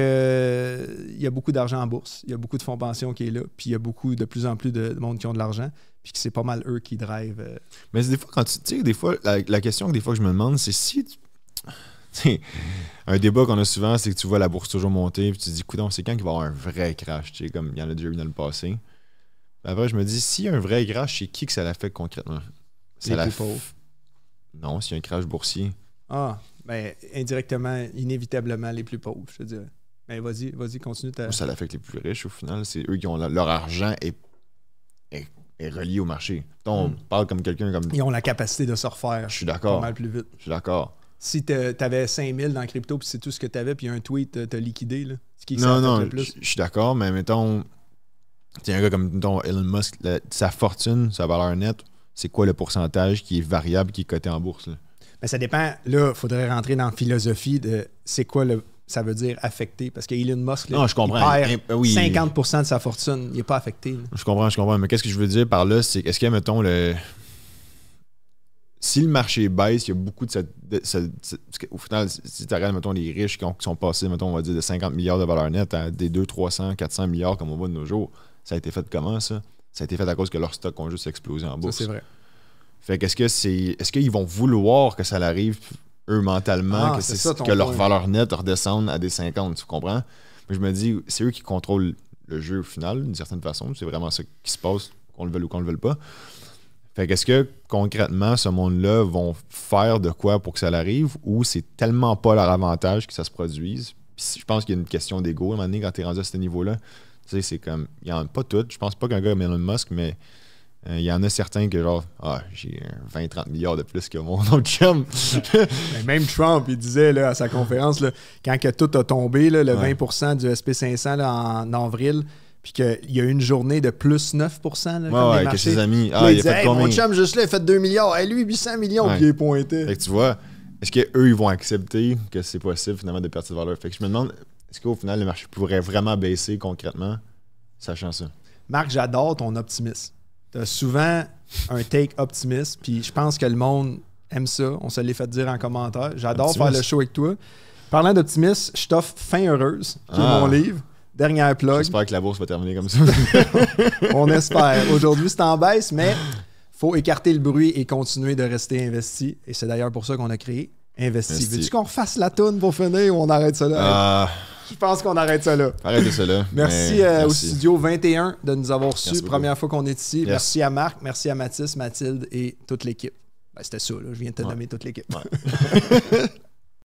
y a beaucoup d'argent en bourse. Il y a beaucoup de fonds pension qui est là, puis il y a de plus en plus de monde qui ont de l'argent. Puis que c'est pas mal eux qui drivent. Mais des fois, quand tu sais, des fois, la question que des fois que je me demande, c'est si un débat qu'on a souvent, c'est que tu vois la bourse toujours monter, puis tu te dis, écoute, c'est quand qu'il va y avoir un vrai crash, tu sais, comme il y en a déjà eu dans le passé. Après, je me dis, s'il y a un vrai crash, c'est qui que ça l'affecte concrètement? Les plus pauvres. Non, s'il y a un crash boursier. Ah, ben indirectement, inévitablement les plus pauvres, je te dirais. Mais vas-y, continue. Ça l'affecte les plus riches, au final. C'est eux qui ont leur argent est relié au marché. On parle comme quelqu'un comme... Ils ont la capacité de se refaire. Je suis d'accord. Pas mal plus vite. Je suis d'accord. Si t'avais 5000 dans crypto puis c'est tout ce que t'avais puis un tweet t'a liquidé, là, ce qui non, je suis d'accord, mais mettons, un gars comme mettons, Elon Musk, sa fortune, sa valeur nette, c'est quoi le pourcentage qui est variable, qui est coté en bourse? Là? Mais ça dépend. Là, il faudrait rentrer dans la philosophie de c'est quoi ça veut dire affecté. Parce qu'Elon Musk, là, non, je comprends. Il perd 50% de sa fortune. Il n'est pas affecté. Là. Je comprends. Mais qu'est-ce que je veux dire par là, c'est est-ce que, mettons, si le marché baisse, il y a beaucoup de au final, si tu regardes, mettons, les riches qui sont passés, mettons, on va dire, de 50 milliards de valeur nette à des 200, 300, 400 milliards comme on voit de nos jours, ça a été fait comment, ça? Ça a été fait à cause que leurs stocks ont juste explosé en bourse. Ça, c'est vrai. Fait est-ce qu'ils vont vouloir que ça l'arrive eux mentalement, que leur valeur nette redescende à des 50, tu comprends? Mais je me dis, c'est eux qui contrôlent le jeu au final, d'une certaine façon. C'est vraiment ça qui se passe, qu'on le veuille ou qu'on le veuille pas. Fait qu'est-ce que, concrètement, ce monde-là vont faire de quoi pour que ça l'arrive, ou c'est tellement pas leur avantage que ça se produise? Puis je pense qu'il y a une question d'ego, à un moment donné, quand t'es rendu à ce niveau-là. Tu sais, c'est comme, il y en a pas toutes. Je pense pas qu'un gars comme Elon Musk, mais il y en a certains que genre, j'ai 20-30 milliards de plus que mon autre chum. Même Trump, il disait là, à sa conférence, là, quand que tout a tombé, là, le 20% du SP500 là, en avril, puis qu'il y a eu une journée de plus 9%. Là, comme les marchés. Que ses amis. Là, il disait, mon chum, juste là, il a fait 2 milliards. Hey, lui, 800 millions, puis il est pointé. Fait que tu vois, est-ce qu'eux, ils vont accepter que c'est possible, finalement, de perdre cette valeur? Fait que je me demande, est-ce qu'au final, le marché pourrait vraiment baisser concrètement, sachant ça? Marc, j'adore ton optimisme. T'as souvent un take optimiste. Puis je pense que le monde aime ça. On se l'est fait dire en commentaire. J'adore faire le show avec toi. Parlant d'optimiste, je t'offre Fin heureuse, qui est mon livre. Dernière plug. J'espère que la bourse va terminer comme ça. On espère. Aujourd'hui, c'est en baisse, mais faut écarter le bruit et continuer de rester investi. Et c'est d'ailleurs pour ça qu'on a créé Investi. Veux-tu qu'on refasse la toune pour finir ou on arrête ça là? Je pense qu'on arrête ça là. Arrêtez ça là. Merci au Studio 21 de nous avoir reçus. Première fois qu'on est ici. Yes. Merci à Marc, merci à Mathis, Mathilde et toute l'équipe. Ben, c'était ça, là. Je viens de te nommer toute l'équipe. Ouais.